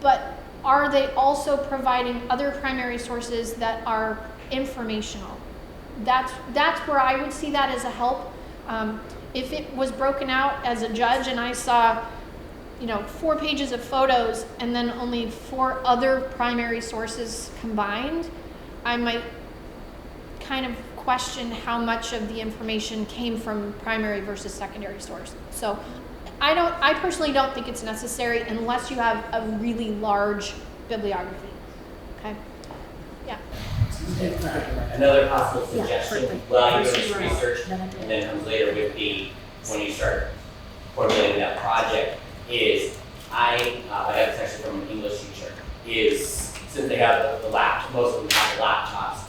But are they also providing other primary sources that are informational? That's where I would see that as a help. If it was broken out as a judge and I saw, 4 pages of photos and then only 4 other primary sources combined, I might kind of question how much of the information came from primary versus secondary source. So I personally don't think it's necessary unless you have a really large bibliography. Okay? Yeah. Another possible suggestion, while you do this research, and then comes later with when you start formulating that project, is I have a section from an English teacher, is since they have the laptop, most of them have the laptops,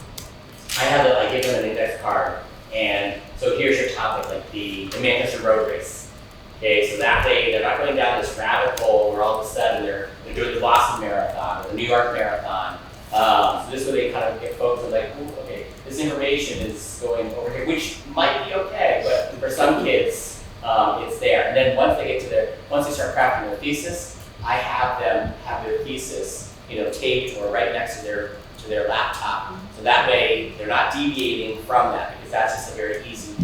I have to give them an index card, and so here's your topic, like the Manchester Road Race. Okay, so that way they're not going down this rabbit hole where all of a sudden they're doing the Boston Marathon or the New York Marathon. So this way they kind of get focused on ooh, okay, this information is going over here, which might be okay, but for some kids, it's there. And then once they start crafting their thesis, I have them have their thesis, taped or right next to their laptop. So that way they're not deviating from that, because that's just a very easy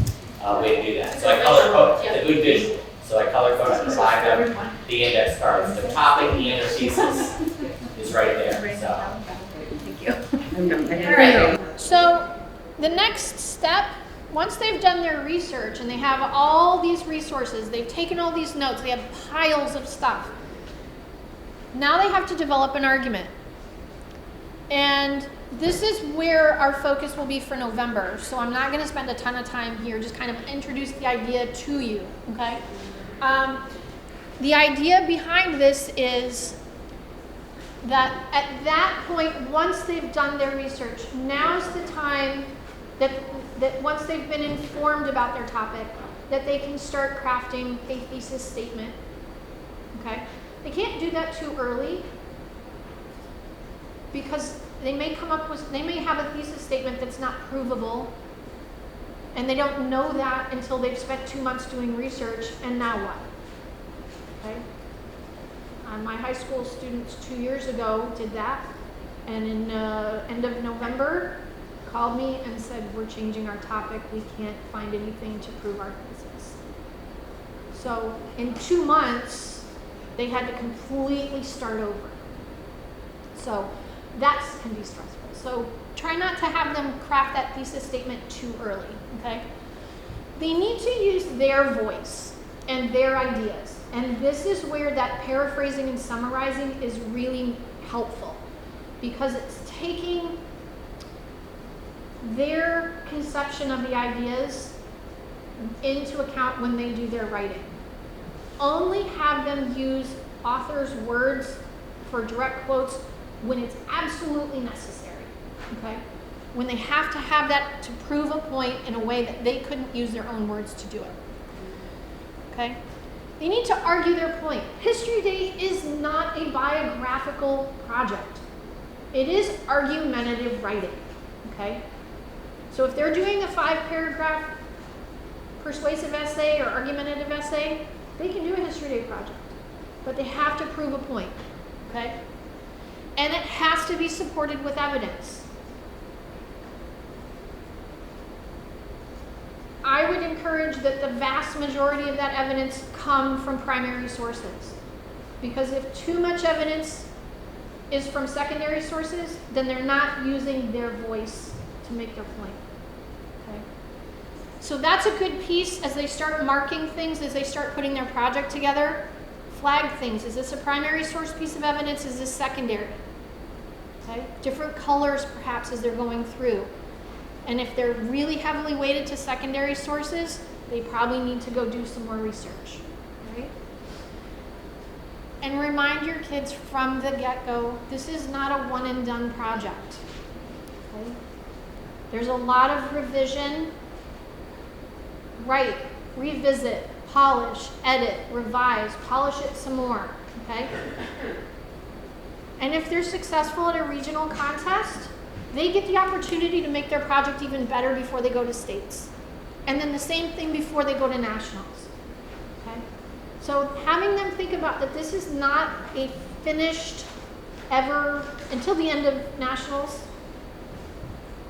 way to do that. So I color code, it's a good visual. So I color code and provide them the index cards. The topic and their thesis is right there. So. All right. So the next step, once they've done their research and they have all these resources, they've taken all these notes, they have piles of stuff. Now they have to develop an argument. And this is where our focus will be for November. So I'm not going to spend a ton of time here, just kind of introduce the idea to you, okay? The idea behind this is that at that point, once they've done their research, now's the time that once they've been informed about their topic, that they can start crafting a thesis statement, okay? They can't do that too early because they may have a thesis statement that's not provable, and they don't know that until they've spent 2 months doing research, and now what, okay? My high school students 2 years ago did that, and in end of November, called me and said, we're changing our topic, we can't find anything to prove our thesis. So in 2 months, they had to completely start over. So that can be stressful. So try not to have them craft that thesis statement too early, okay? They need to use their voice and their ideas. And this is where that paraphrasing and summarizing is really helpful, because it's taking their conception of the ideas into account when they do their writing. Only have them use authors' words for direct quotes when it's absolutely necessary, okay? When they have to have that to prove a point in a way that they couldn't use their own words to do it, okay? They need to argue their point. History Day is not a biographical project. It is argumentative writing, okay? So if they're doing a 5-paragraph persuasive essay or argumentative essay, they can do a History Day project. But they have to prove a point, okay? And it has to be supported with evidence. I would encourage that the vast majority of that evidence come from primary sources. Because if too much evidence is from secondary sources, then they're not using their voice to make their point. Okay? So that's a good piece as they start marking things, as they start putting their project together. Flag things. Is this a primary source piece of evidence? Is this secondary? Okay? Different colors perhaps as they're going through. And if they're really heavily weighted to secondary sources, they probably need to go do some more research. Right? And remind your kids from the get-go, this is not a one and done project. Okay? There's a lot of revision. Write, revisit, polish, edit, revise, polish it some more. Okay? And if they're successful at a regional contest, they get the opportunity to make their project even better before they go to states. And then the same thing before they go to nationals. Okay? So having them think about that this is not a finished ever until the end of nationals.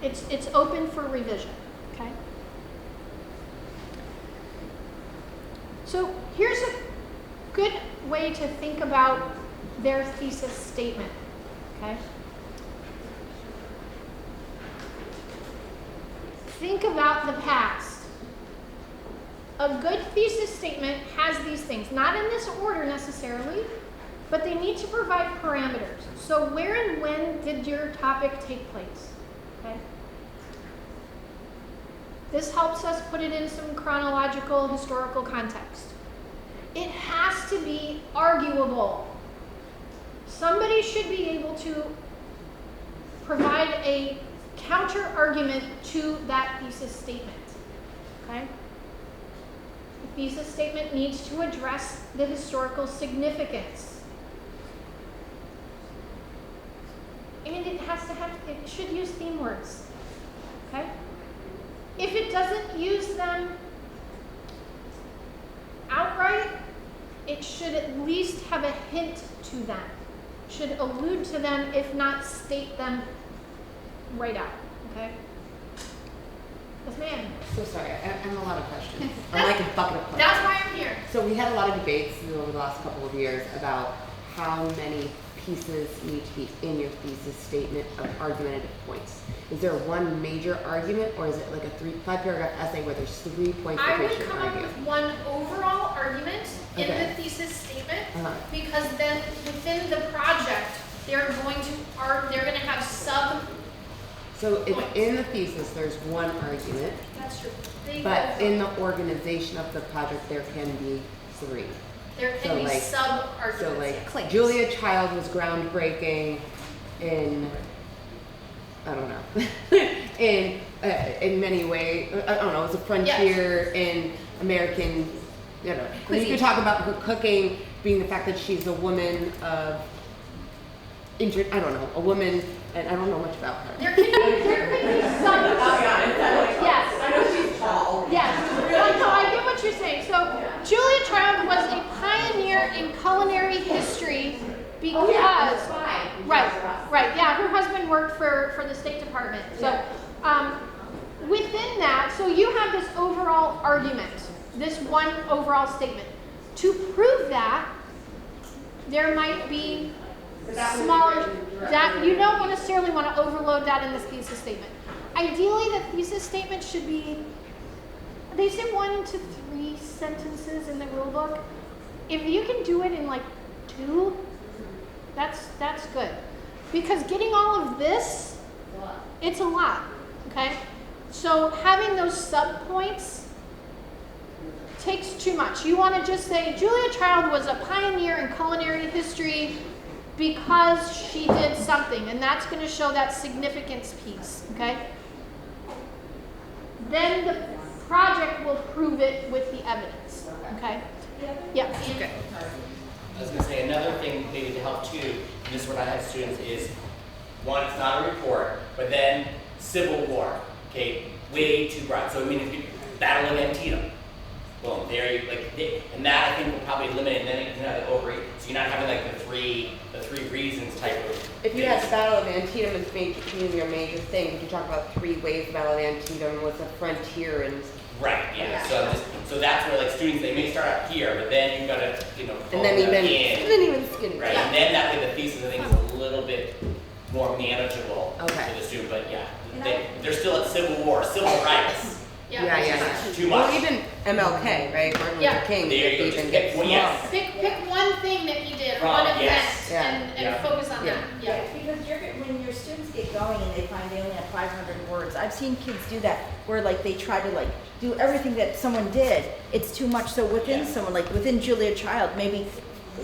It's open for revision. Okay? So here's a good way to think about their thesis statement. Okay? Think about the past. A good thesis statement has these things, not in this order necessarily, but they need to provide parameters. So where and when did your topic take place? Okay. This helps us put it in some chronological, historical context. It has to be arguable. Somebody should be able to provide a counter argument to that thesis statement. Okay? The thesis statement needs to address the historical significance. And it should use theme words. Okay? If it doesn't use them outright, it should at least have a hint to them. Should allude to them, if not state them right out, okay? Yes, ma'am. So sorry, I have a lot of questions. I'm like a bucket of questions. That's why I'm here. So we had a lot of debates over the last couple of years about how many pieces need to be in your thesis statement of argumentative points. Is there one major argument, or is it like a 5-paragraph essay where there's 3 points I that they would should come up argue? with one overall argument in Okay. the thesis statement, Uh-huh. because then within the project, they're going to have sub. So if points. in the thesis there's one argument, That's true. but in the organization of the project there can be 3. There can so be like- sub So arguments. like Julia Child was groundbreaking in, I don't know, in many ways. I don't know, it was a frontier in American, you know. You could talk about her cooking being the fact that she's a woman of, I don't know, a woman, and I don't know much about her. There can be some. Yes. I know she's tall. Yes. No, I get what you're saying. So Julia Child was a pioneer in culinary history because right. Yeah, her husband worked for the State Department. So within that, so you have this overall argument, this one overall statement. To prove that, there might be smaller, that you don't necessarily want to overload that in this thesis statement. Ideally, the thesis statement should be, they say 1 to 3 sentences in the rule book. If you can do it in like 2, that's good. Because getting all of this, it's a lot, okay? So having those sub-points takes too much. You want to just say, Julia Child was a pioneer in culinary history because she did something, and that's going to show that significance piece, okay? Then the project will prove it with the evidence, okay? Yeah. Okay. I was gonna say another thing maybe to help too, and this is what I have students is, one, it's not a report, but then Civil War, okay, way too broad. So I mean, if you, Battle of Antietam, boom, there you, and that I think will probably eliminate, and then you can have the overreach. So you're not having like the three reasons type of. If you had the Battle of Antietam as being your major thing, you talk about 3 ways the Battle of Antietam was a frontier and. Right, yeah. So that's where like students, they may start out here, but then you've got to, And then even skinny. right, and then that way the thesis I think is a little bit more manageable to the student. But yeah, they're still at Civil War, civil rights. Yeah. Too much. Well, even MLK, right? Martin Luther King. There you go. Even Just gets pick one, yes. Pick one thing that he did, From, one event, yes. and focus on that. Yeah. Because when your students get going and they find they only have 500 words, I've seen kids do that, where like they try to like do everything that someone did. It's too much. So within someone, like within Julia Child, maybe,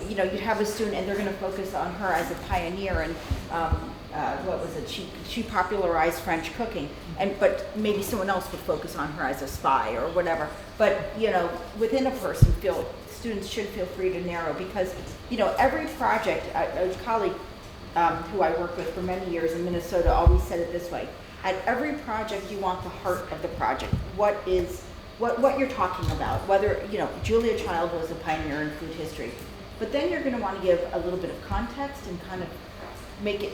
you'd have a student and they're going to focus on her as a pioneer and, what was it? She popularized French cooking, but maybe someone else would focus on her as a spy or whatever. But within a person, students should feel free to narrow, because every project. A colleague who I worked with for many years in Minnesota always said it this way: at every project, you want the heart of the project. What you're talking about? Whether Julia Child was a pioneer in food history, but then you're going to want to give a little bit of context and kind of make it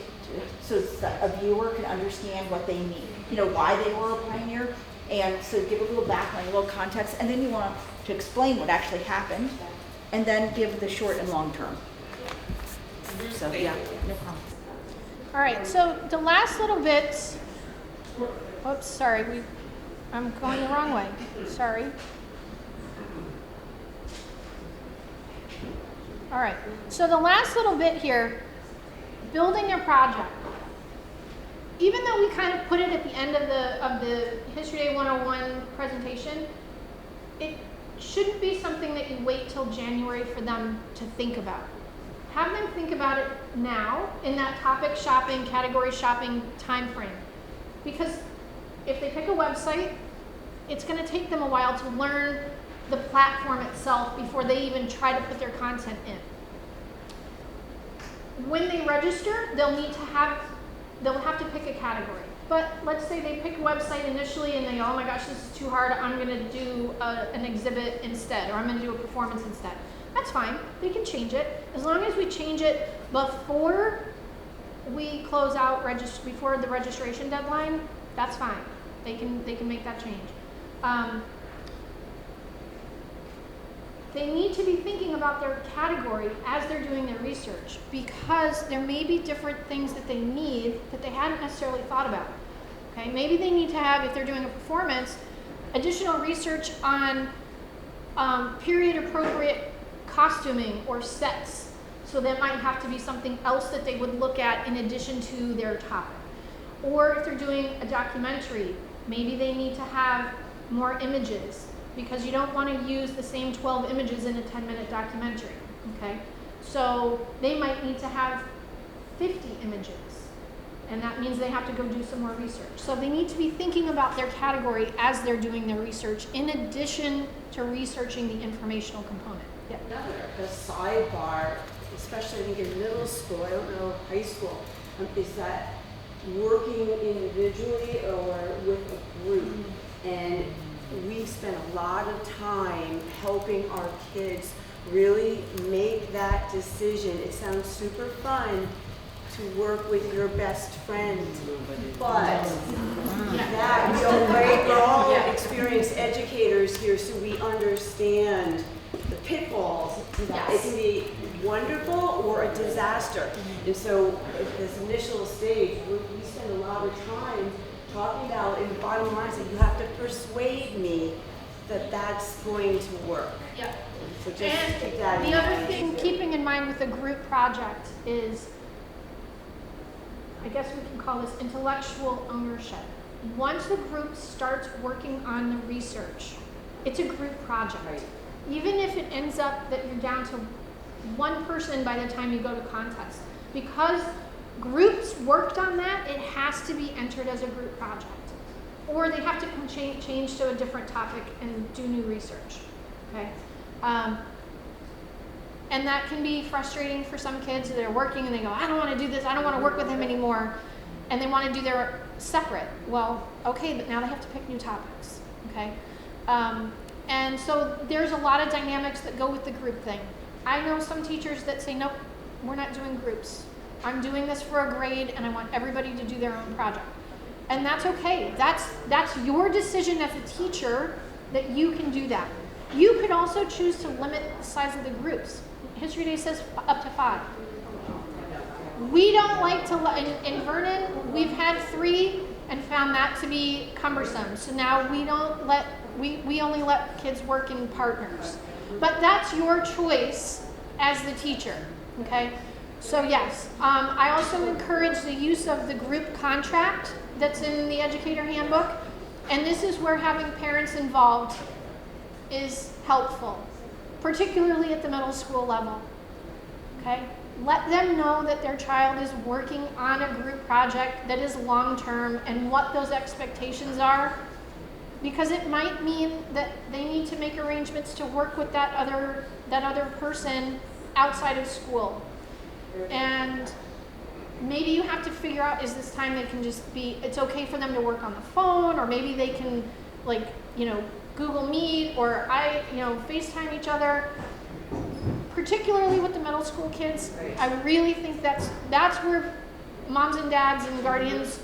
so a viewer can understand what they mean, why they were a pioneer, and so give a little background, a little context, and then you want to explain what actually happened, and then give the short and long term. So yeah, no problem. All right, so the last little bit, oops, sorry, I'm going the wrong way, sorry. All right, so the last little bit here, building your project. Even though we kind of put it at the end of the History Day 101 presentation, it shouldn't be something that you wait till January for them to think about. Have them think about it now in that topic shopping, category shopping time frame. Because if they pick a website, it's going to take them a while to learn the platform itself before they even try to put their content in. When they register, they'll have to pick a category. But let's say they pick a website initially and they go, oh my gosh, this is too hard, I'm going to do an exhibit instead, or I'm going to do a performance instead. That's fine, they can change it. As long as we change it before we close out, before the registration deadline, that's fine. They can make that change. They need to be thinking about their category as they're doing their research, because there may be different things that they need that they hadn't necessarily thought about. Okay, maybe they need to have, if they're doing a performance, additional research on period appropriate costuming or sets. So that might have to be something else that they would look at in addition to their topic. Or if they're doing a documentary, maybe they need to have more images, because you don't want to use the same 12 images in a 10-minute documentary, okay? So they might need to have 50 images, and that means they have to go do some more research. So they need to be thinking about their category as they're doing their research, in addition to researching the informational component. Yeah. The sidebar, especially I think in middle school, I don't know, high school, is that working individually or with a group. And we spend a lot of time helping our kids really make that decision. It sounds super fun to work with your best friend, but we're all experienced educators here, so we understand the pitfalls. It can be wonderful or a disaster. And so at this initial stage, we spend a lot of time talking about, and the bottom line is that you have to persuade me that that's going to work. Yeah. So just And keep that in the other mind. thing, keeping in mind with a group project is, I guess we can call this intellectual ownership. Once the group starts working on the research, it's a group project. Right. Even if it ends up that you're down to one person by the time you go to contest. Because groups worked on that, it has to be entered as a group project. Or they have to change to a different topic and do new research, okay? And that can be frustrating for some kids. They're working and they go, I don't want to do this, I don't want to work with him anymore. And they want to do their separate. Well, okay, but now they have to pick new topics, okay? And so there's a lot of dynamics that go with the group thing. I know some teachers that say, nope, we're not doing groups. I'm doing this for a grade and I want everybody to do their own project. And that's okay. That's your decision as a teacher that you can do that. You could also choose to limit the size of the groups. History Day says up to 5. We don't like to, in Vernon, we've had 3 and found that to be cumbersome. So now we only let kids work in partners. But that's your choice as the teacher, okay? So yes, I also encourage the use of the group contract that's in the educator handbook. And this is where having parents involved is helpful, particularly at the middle school level, okay? Let them know that their child is working on a group project that is long-term and what those expectations are, because it might mean that they need to make arrangements to work with that other person outside of school. And maybe you have to figure out, is this time they can just be, it's okay for them to work on the phone, or maybe they can, like, Google Meet or FaceTime each other. Particularly with the middle school kids, I really think that's where moms and dads and guardians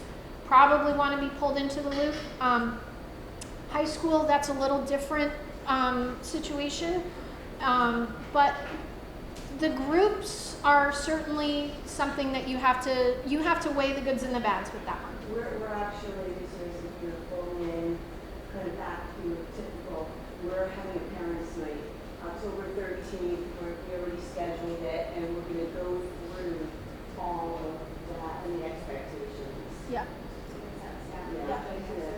probably want to be pulled into the loop. High school, that's a little different situation, but the groups are certainly something that you have to weigh the goods and the bads with that one. We're actually, just as if you're pulling in, kind of back to typical, we're having a parents' night, October 13th, we already scheduled it, and we're going to go through all of that and the expectations. Yeah.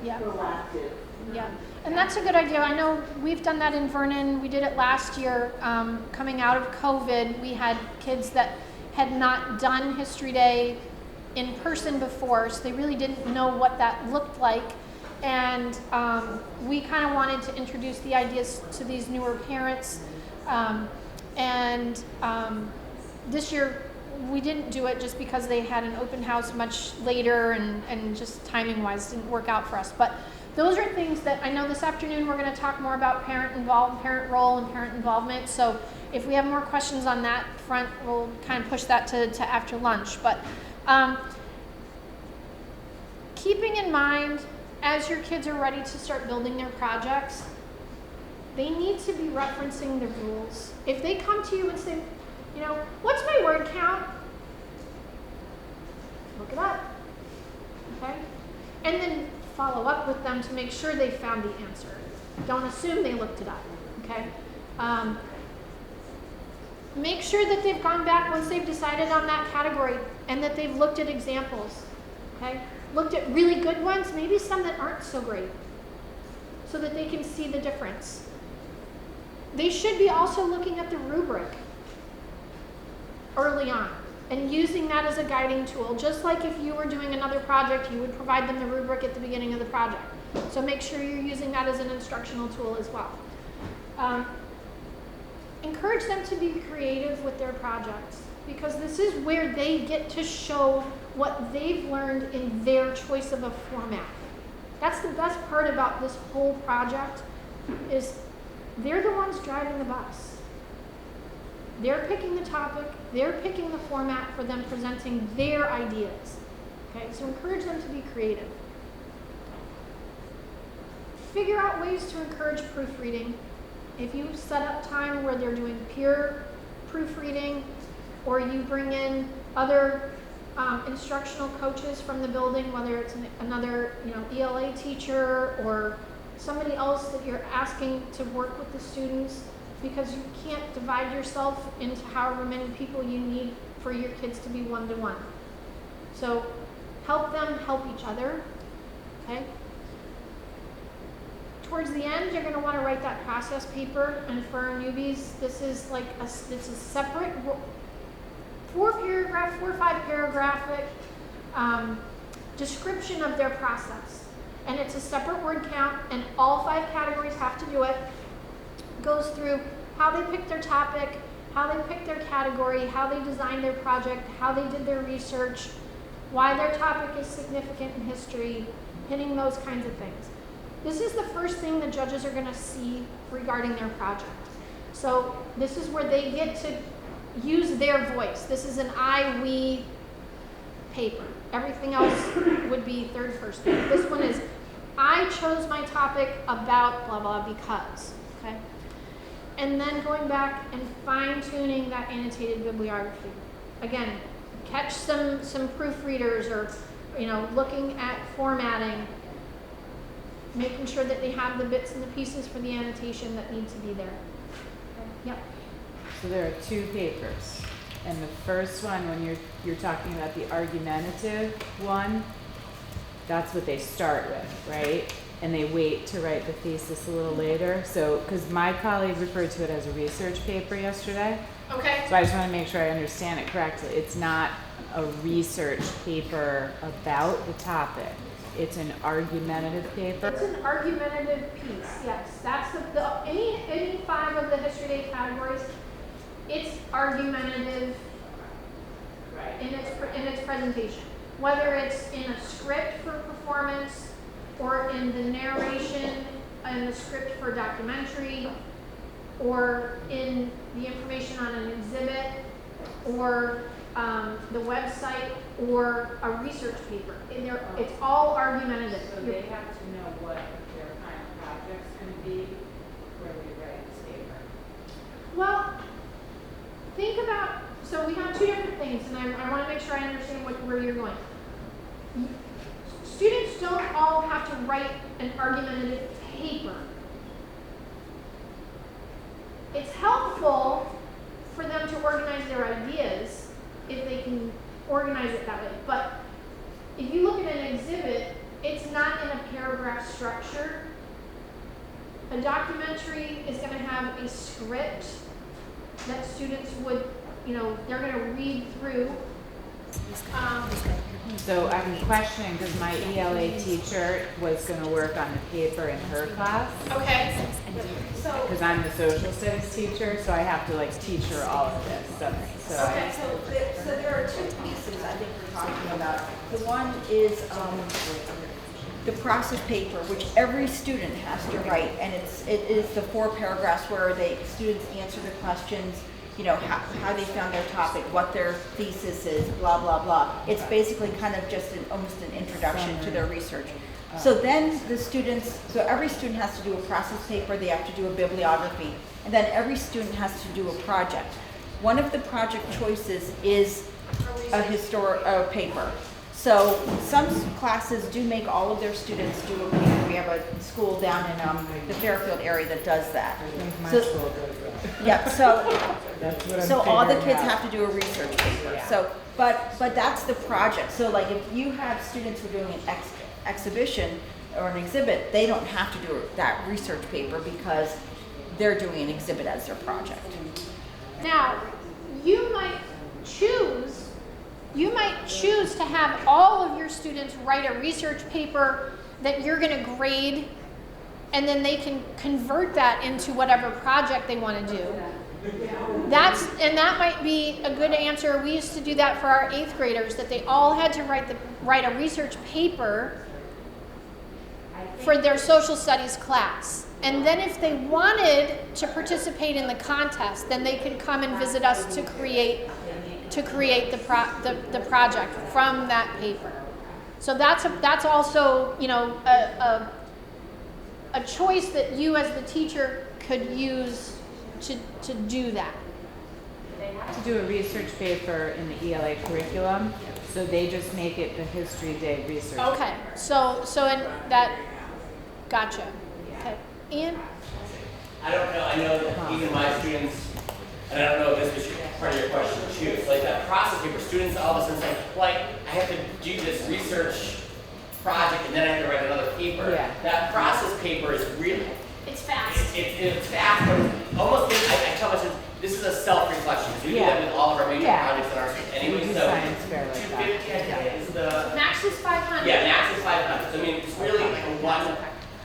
Yeah. Proactive. Yeah, and that's a good idea. I know we've done that in Vernon. We did it last year. Coming out of COVID, we had kids that had not done History Day in person before, so they really didn't know what that looked like. And we kind of wanted to introduce the ideas to these newer parents. This year, we didn't do it just because they had an open house much later and just timing-wise didn't work out for us. But those are things that I know this afternoon we're going to talk more about parent role and parent involvement. So if we have more questions on that front, we'll kind of push that to after lunch. But keeping in mind, as your kids are ready to start building their projects, they need to be referencing the rules. If they come to you and say, what's my word count? Look it up, okay? And then follow up with them to make sure they found the answer. Don't assume they looked it up, okay? Make sure that they've gone back once they've decided on that category and that they've looked at examples, okay? Looked at really good ones, maybe some that aren't so great, so that they can see the difference. They should be also looking at the rubric early on and using that as a guiding tool. Just like if you were doing another project, you would provide them the rubric at the beginning of the project. So make sure you're using that as an instructional tool as well. Encourage them to be creative with their projects, because this is where they get to show what they've learned in their choice of a format. That's the best part about this whole project, is they're the ones driving the bus. They're picking the topic, they're picking the format for them presenting their ideas. Okay, so encourage them to be creative. Figure out ways to encourage proofreading. If you set up time where they're doing peer proofreading, or you bring in other instructional coaches from the building, whether it's another ELA teacher or somebody else that you're asking to work with the students, because you can't divide yourself into however many people you need for your kids to be one-to-one. So help them help each other, okay? Towards the end, you're going to want to write that process paper, and for our newbies, this is like it's a separate 4 or 5 paragraphic description of their process. And it's a separate word count, and all 5 categories have to do it. Goes through how they picked their topic, how they picked their category, how they designed their project, how they did their research, why their topic is significant in history, hitting those kinds of things. This is the first thing the judges are going to see regarding their project. So this is where they get to use their voice. This is an I, we paper. Everything else would be third person. This one is, I chose my topic about blah, blah, because, okay? And then going back and fine-tuning that annotated bibliography. Again, catch some proofreaders or, looking at formatting, making sure that they have the bits and the pieces for the annotation that need to be there. Okay. Yep. So there are two papers. And the first one, when you're talking about the argumentative one, that's what they start with, right? And they wait to write the thesis a little later. So, because my colleague referred to it as a research paper yesterday. Okay. So I just want to make sure I understand it correctly. It's not a research paper about the topic. It's an argumentative paper. It's an argumentative piece, yes. That's any 5 of the History Day categories. It's argumentative in its presentation. Whether it's in a script for performance or in the narration in the script for documentary or in the information on an exhibit or the website or a research paper. It's all argumentative. So they have to know what their final project's going to be where we write this paper. Well, think about, so we have 2 different things, and I want to make sure I understand where you're going. Students don't all have to write an argumentative paper. It's helpful for them to organize their ideas if they can organize it that way. But if you look at an exhibit, it's not in a paragraph structure. A documentary is going to have a script that students would, they're going to read through. So I'm questioning because my ELA teacher was going to work on the paper in her class. Okay. Because I'm the social studies teacher, so I have to teach her all of this. So there are 2 pieces I think we're talking about. The one is the process paper, which every student has to write, and it is the 4 paragraphs where students answer the questions, how they found their topic, what their thesis is, blah, blah, blah. It's basically kind of just almost an introduction to their research. So then every student has to do a process paper, they have to do a bibliography, and then every student has to do a project. One of the project choices is a paper. So some classes do make all of their students do a paper. We have a school down in the Fairfield area that does that. Yeah, so all the kids have to do a research paper. So, but that's the project. So if you have students who are doing an exhibition or an exhibit, they don't have to do that research paper because they're doing an exhibit as their project. Now, you might choose to have all of your students write a research paper that you're going to grade, and then they can convert that into whatever project they want to do. That might be a good answer. We used to do that for our 8th graders, that they all had to write a research paper for their social studies class. And then if they wanted to participate in the contest, then they could come and visit us to create the project from that paper. So that's also a choice that you as the teacher could use to do that. they have to do a research paper in the ELA curriculum, so they just make it the History Day research. Okay, so in that, gotcha. Okay, Ian? I don't know, I know that even my students, and I don't know if this was part of your question too, it's like that process paper, students all of a sudden say, like, I have to do this research project and then I have to write another paper. Yeah. That process paper is really, It's fast. it's fast, but it's almost, I tell my students, this is a self-reflection. We do that with all of our major projects in our school anyway, so science fair like that. 250 I think is the, Max is 500. yeah, max is 500. So I mean, it's really like a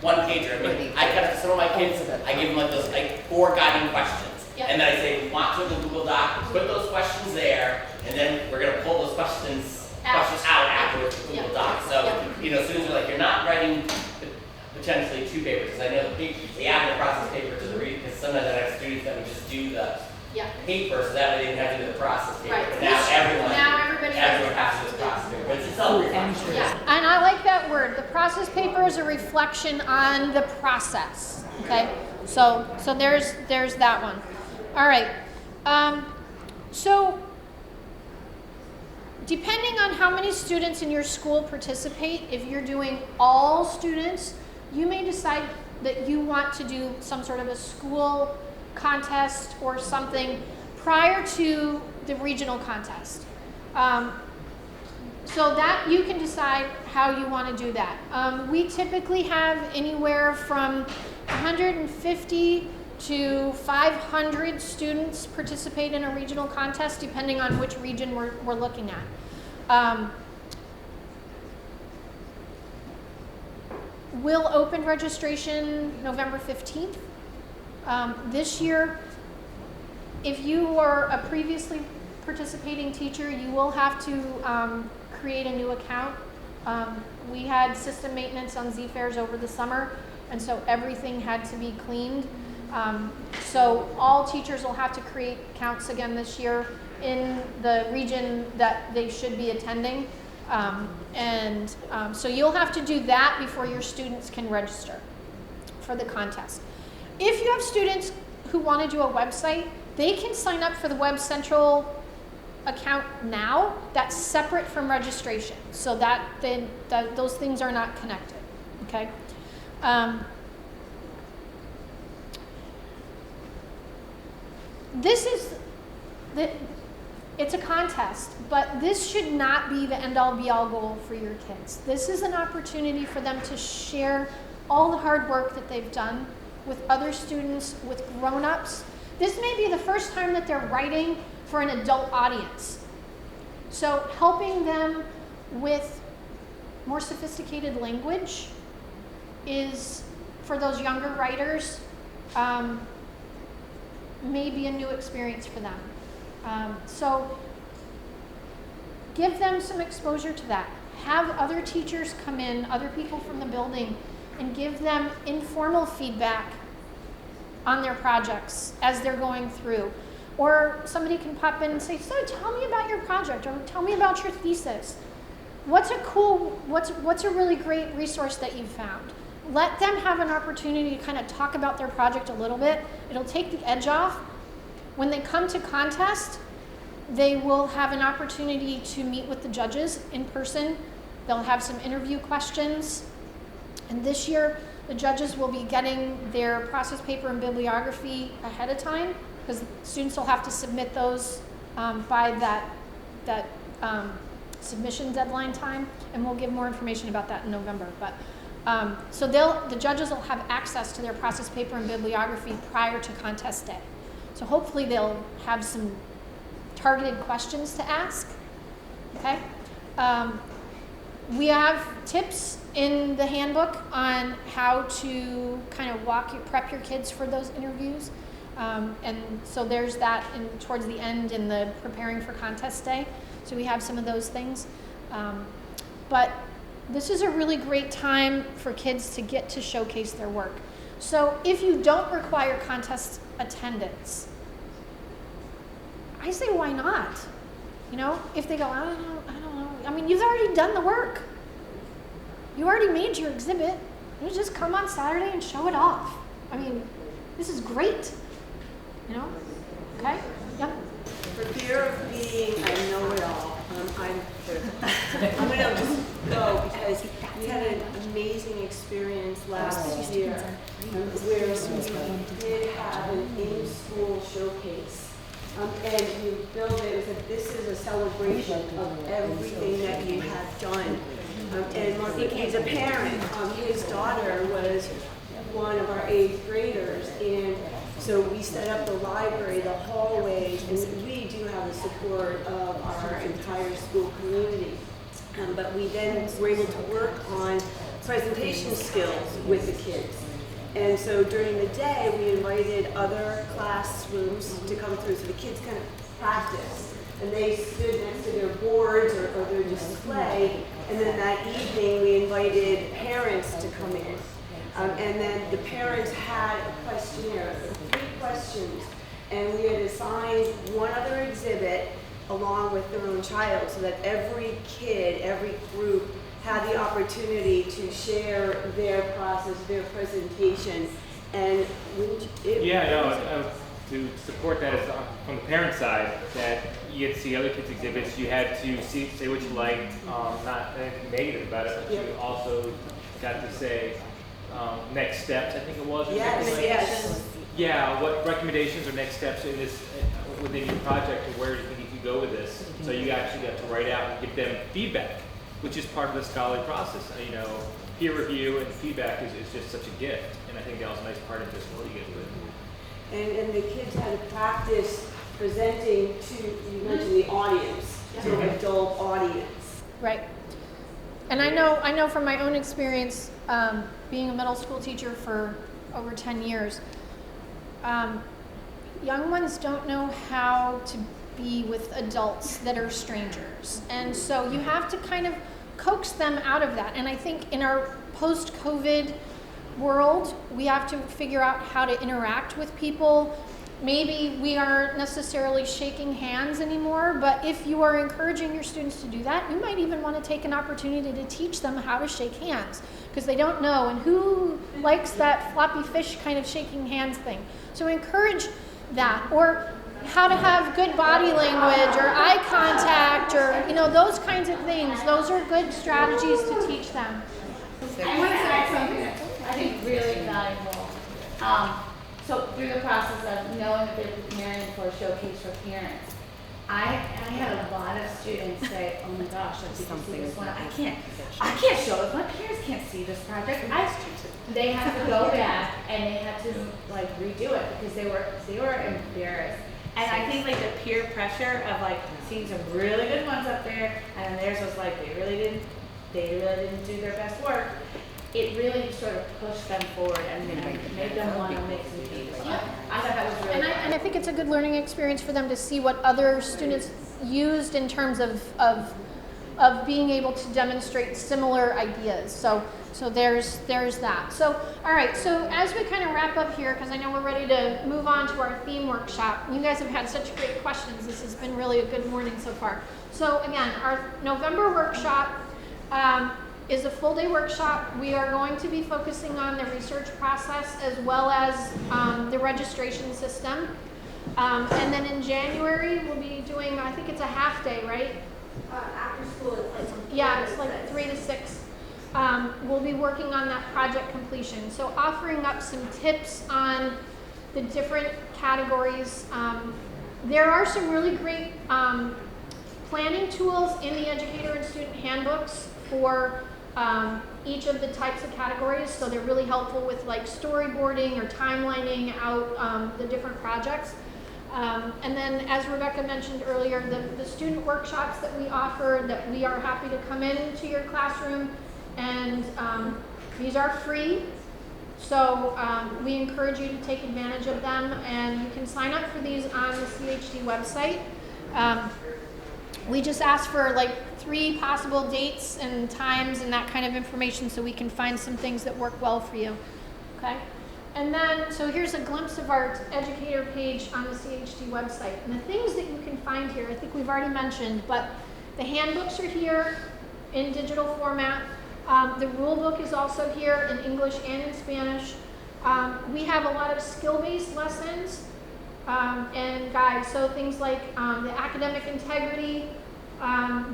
one pager. I mean, I got some of my kids, I give them like those 4 guiding questions. Yep. And then I say, want to in the Google Doc, put those questions there, and then we're gonna pull those questions out afterwards with Google Doc. So, students are like, you're not writing potentially 2 papers, because I know they add the process paper to the read, because sometimes I have students that would just do the paper, so that way they didn't have to do the process paper. Right. But now everybody has to do the process paper, but it's self-reflection. Yeah, and I like that word. The process paper is a reflection on the process. Okay, so there's that one. All right. So depending on how many students in your school participate, if you're doing all students, you may decide that you want to do some sort of a school contest or something prior to the regional contest. So that you can decide how you want to do that. We typically have anywhere from 150 to 500 students participate in a regional contest, depending on which region we're looking at. We'll open registration November 15th. This year, if you are a previously participating teacher, you will have to create a new account. We had system maintenance on Z-Fairs over the summer, and so everything had to be cleaned. So all teachers will have to create accounts again this year in the region that they should be attending. So you'll have to do that before your students can register for the contest. If you have students who want to do a website, they can sign up for the Web Central account now. That's separate from registration, so that those things are not connected. Okay. It's a contest, but this should not be the end-all be-all goal for your kids. This is an opportunity for them to share all the hard work that they've done with other students, with grown-ups. This may be the first time that they're writing for an adult audience. So helping them with more sophisticated language is, for those younger writers, may be a new experience for them. So give them some exposure to that. Have other teachers come in, other people from the building, and give them informal feedback on their projects as they're going through. Or somebody can pop in and say, so tell me about your project, or tell me about your thesis. What's a really great resource that you found? Let them have an opportunity to kind of talk about their project a little bit. It'll take the edge off. When they come to contest, they will have an opportunity to meet with the judges in person. They'll have some interview questions. And this year, the judges will be getting their process paper and bibliography ahead of time, because students will have to submit those by that submission deadline time, and we'll give more information about that in November. But so the judges will have access to their process paper and bibliography prior to contest day. So hopefully they'll have some targeted questions to ask. Okay. We have tips in the handbook on how to kind of prep your kids for those interviews. And so there's that towards the end in the preparing for contest day. So we have some of those things. But this is a really great time for kids to get to showcase their work. So if you don't require contest attendance, I say why not? You know, if they go, I don't know. I mean, you've already done the work. You already made your exhibit. You just come on Saturday and show it off. I mean, this is great. You know? Okay? Yep. For fear of being a know-it-all, I'm going to just go because we had an amazing experience last year where we did have an in-school showcase. And we built it, this is a celebration of everything that you have done. And Mark, he's a parent. His daughter was one of our 8th graders, and so we set up the library, the hallways, and we do have the support of our entire school community. But we then were able to work on presentation skills with the kids. And so during the day, we invited other classrooms to come through so the kids kind of practice. And they stood next to their boards or their display. And then that evening, we invited parents to come in. And then the parents had a questionnaire, 3 questions. And we had assigned one other exhibit along with their own child so that every kid, every group had the opportunity to share their process, their presentation. And to support that is from the parent side, that you get to see other kids' exhibits, you had to say what you liked, not anything negative about it, but you also got to say next steps, I think it was. Yes. Yeah, what recommendations or next steps in this within your project, or where do you think you could go with this? So you actually got to write out and give them feedback, which is part of the scholarly process. You know, peer review and feedback is just such a gift, and I think that was a nice part of this. What do you get with it? And the kids had to practice presenting to, you mentioned the audience, to an adult audience. Right. And I know from my own experience, being a middle school teacher for over 10 years, young ones don't know how to be with adults that are strangers. And so you have to kind of coax them out of that. And I think in our post-COVID world, we have to figure out how to interact with people. Maybe we aren't necessarily shaking hands anymore, but if you are encouraging your students to do that, you might even want to take an opportunity to teach them how to shake hands, because they don't know, and who likes that floppy fish kind of shaking hands thing. So encourage that, or how to have good body language or eye contact, or those kinds of things. Those are good strategies to teach them. I want to add something that I think really valuable. So through the process of knowing that they're preparing for a showcase for parents, I had a lot of students say, "Oh my gosh, I see this one. I can't show it. My parents can't see this project." They had to go back and they had to redo it because they were embarrassed. And I think the peer pressure of seeing some really good ones up there, and then theirs was they really didn't do their best work. It really sort of pushed them forward and made them want to make some changes. I thought that was really fun. And I think it's a good learning experience for them to see what other students used in terms of being able to demonstrate similar ideas. So there's that. So all right, so as we kind of wrap up here, because I know we're ready to move on to our theme workshop. You guys have had such great questions. This has been really a good morning so far. So again, our November workshop is a full day workshop. We are going to be focusing on the research process as well as the registration system. And then in January, we'll be doing, I think it's a half day, right? After school, it's like 3 to 6. We'll be working on that project completion. So offering up some tips on the different categories. There are some really great planning tools in the educator and student handbooks for each of the types of categories. So they're really helpful with storyboarding or timelining out the different projects. And then, as Rebecca mentioned earlier, the student workshops that we offer, that we are happy to come into your classroom, and these are free. So we encourage you to take advantage of them, and you can sign up for these on the CHD website. We just ask for 3 possible dates and times and that kind of information so we can find some things that work well for you. Okay? And then, so here's a glimpse of our educator page on the CHD website. And the things that you can find here, I think we've already mentioned, but the handbooks are here in digital format. The rule book is also here in English and in Spanish. We have a lot of skill-based lessons and guides. So things like the academic integrity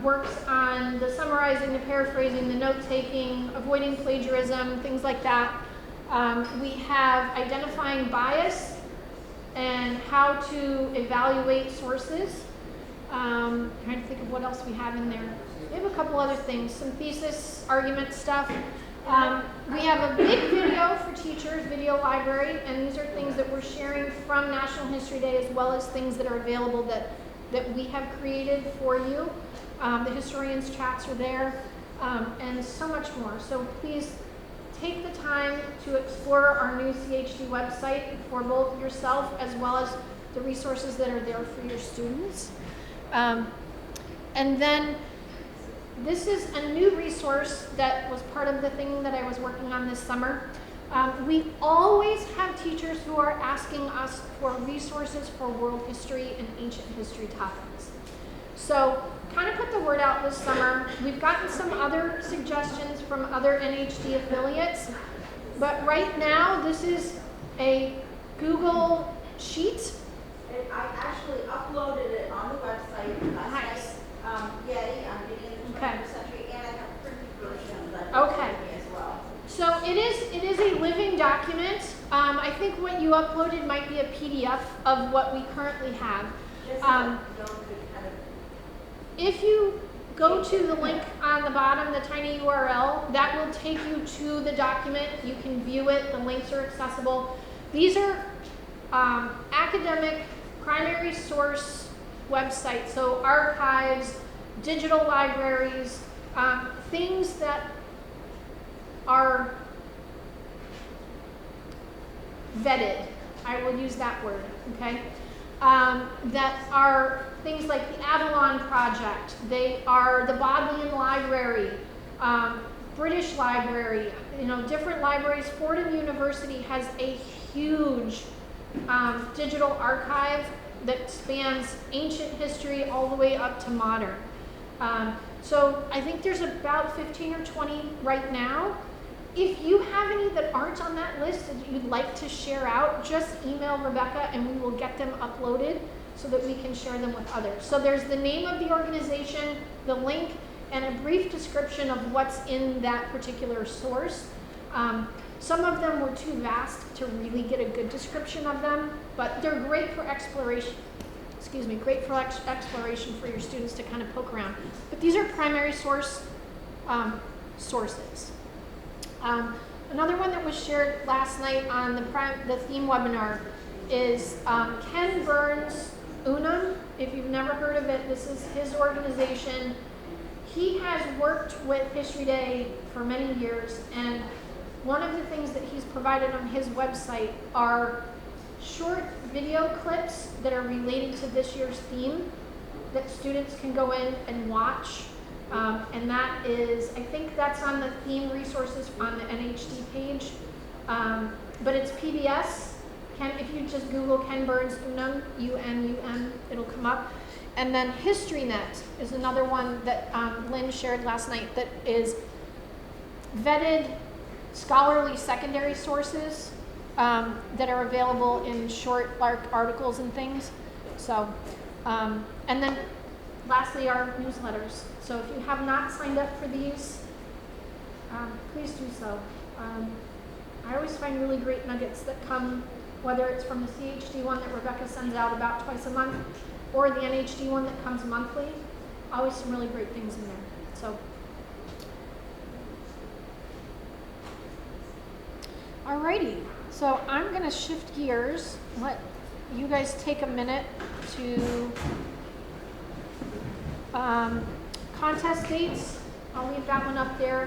works on the summarizing, the paraphrasing, the note-taking, avoiding plagiarism, things like that. We have identifying bias and how to evaluate sources. I'm trying to think of what else we have in there. We have a couple other things, some thesis argument stuff. We have a big video for teachers, video library, and these are things that we're sharing from National History Day, as well as things that are available that we have created for you. The historians' chats are there, and so much more. So please take the time to explore our new CHD website for both yourself as well as the resources that are there for your students. And then this is a new resource that was part of the thing that I was working on this summer. We always have teachers who are asking us for resources for world history and ancient history topics. So kind of put the word out this summer. We've gotten some other suggestions from other NHD affiliates, but right now this is a Google Sheet. And I actually uploaded it on the website last Nice. night. Yeti, I'm getting in the 21st century, and I have a printed version that Okay. as well. So it is a living document. I think what you uploaded might be a PDF of what we currently have. Just so that you could kind of If you go to the link on the bottom, the tiny URL, that will take you to the document. You can view it. The links are accessible. These are academic primary source websites, so archives, digital libraries, things that are vetted. I will use that word, okay? That are things like the Avalon Project. They are the Bodleian Library, British Library, different libraries. Fordham University has a huge digital archive that spans ancient history all the way up to modern. So I think there's about 15 or 20 right now. If you have any that aren't on that list that you'd like to share out, just email Rebecca and we will get them uploaded so that we can share them with others. So there's the name of the organization, the link, and a brief description of what's in that particular source. Some of them were too vast to really get a good description of them, but they're great for exploration. Great for exploration for your students to kind of poke around. But these are primary source sources. Another one that was shared last night on the theme webinar is Ken Burns' Unum. If you've never heard of it, this is his organization. He has worked with History Day for many years, and one of the things that he's provided on his website are short video clips that are related to this year's theme that students can go in and watch. And that is, I think that's on the theme resources on the NHD page. But it's PBS. If you just Google Ken Burns Unum, U-N-U-M, it'll come up. And then HistoryNet is another one that Lynn shared last night that is vetted scholarly secondary sources that are available in short articles and things. So, and then lastly, our newsletters. So if you have not signed up for these, please do so. I always find really great nuggets that come, whether it's from the CHD one that Rebecca sends out about twice a month, or the NHD one that comes monthly. Always some really great things in there. So, alrighty. So I'm going to shift gears. Let you guys take a minute to contest dates. I'll leave that one up there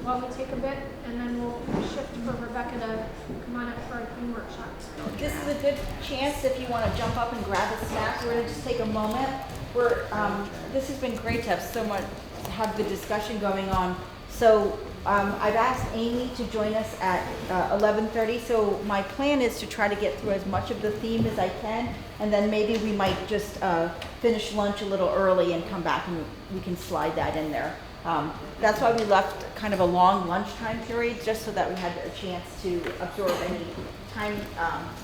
while we take a bit, and then we'll shift for Rebecca to come on up for our theme workshop. This is a good chance if you want to jump up and grab a snack. We're going to just take a moment. This has been great to have the discussion going on. So I've asked Amy to join us at 11:30. So my plan is to try to get through as much of the theme as I can, and then maybe we might just finish lunch a little early and come back and we can slide that in there. That's why we left kind of a long lunchtime period, just so that we had a chance to absorb any time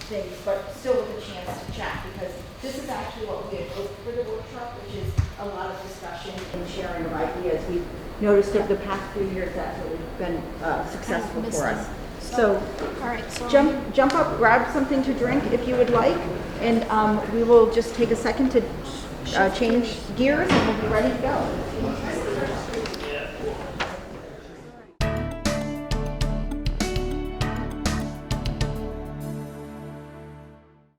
things, but still with a chance to chat, because this is actually what we had hoped for the workshop, which is a lot of discussion and sharing of ideas. We've noticed over the past few years that's really been successful for us. So, all right, so jump up, grab something to drink if you would like, and we will just take a second to change gears, and we'll be ready to go.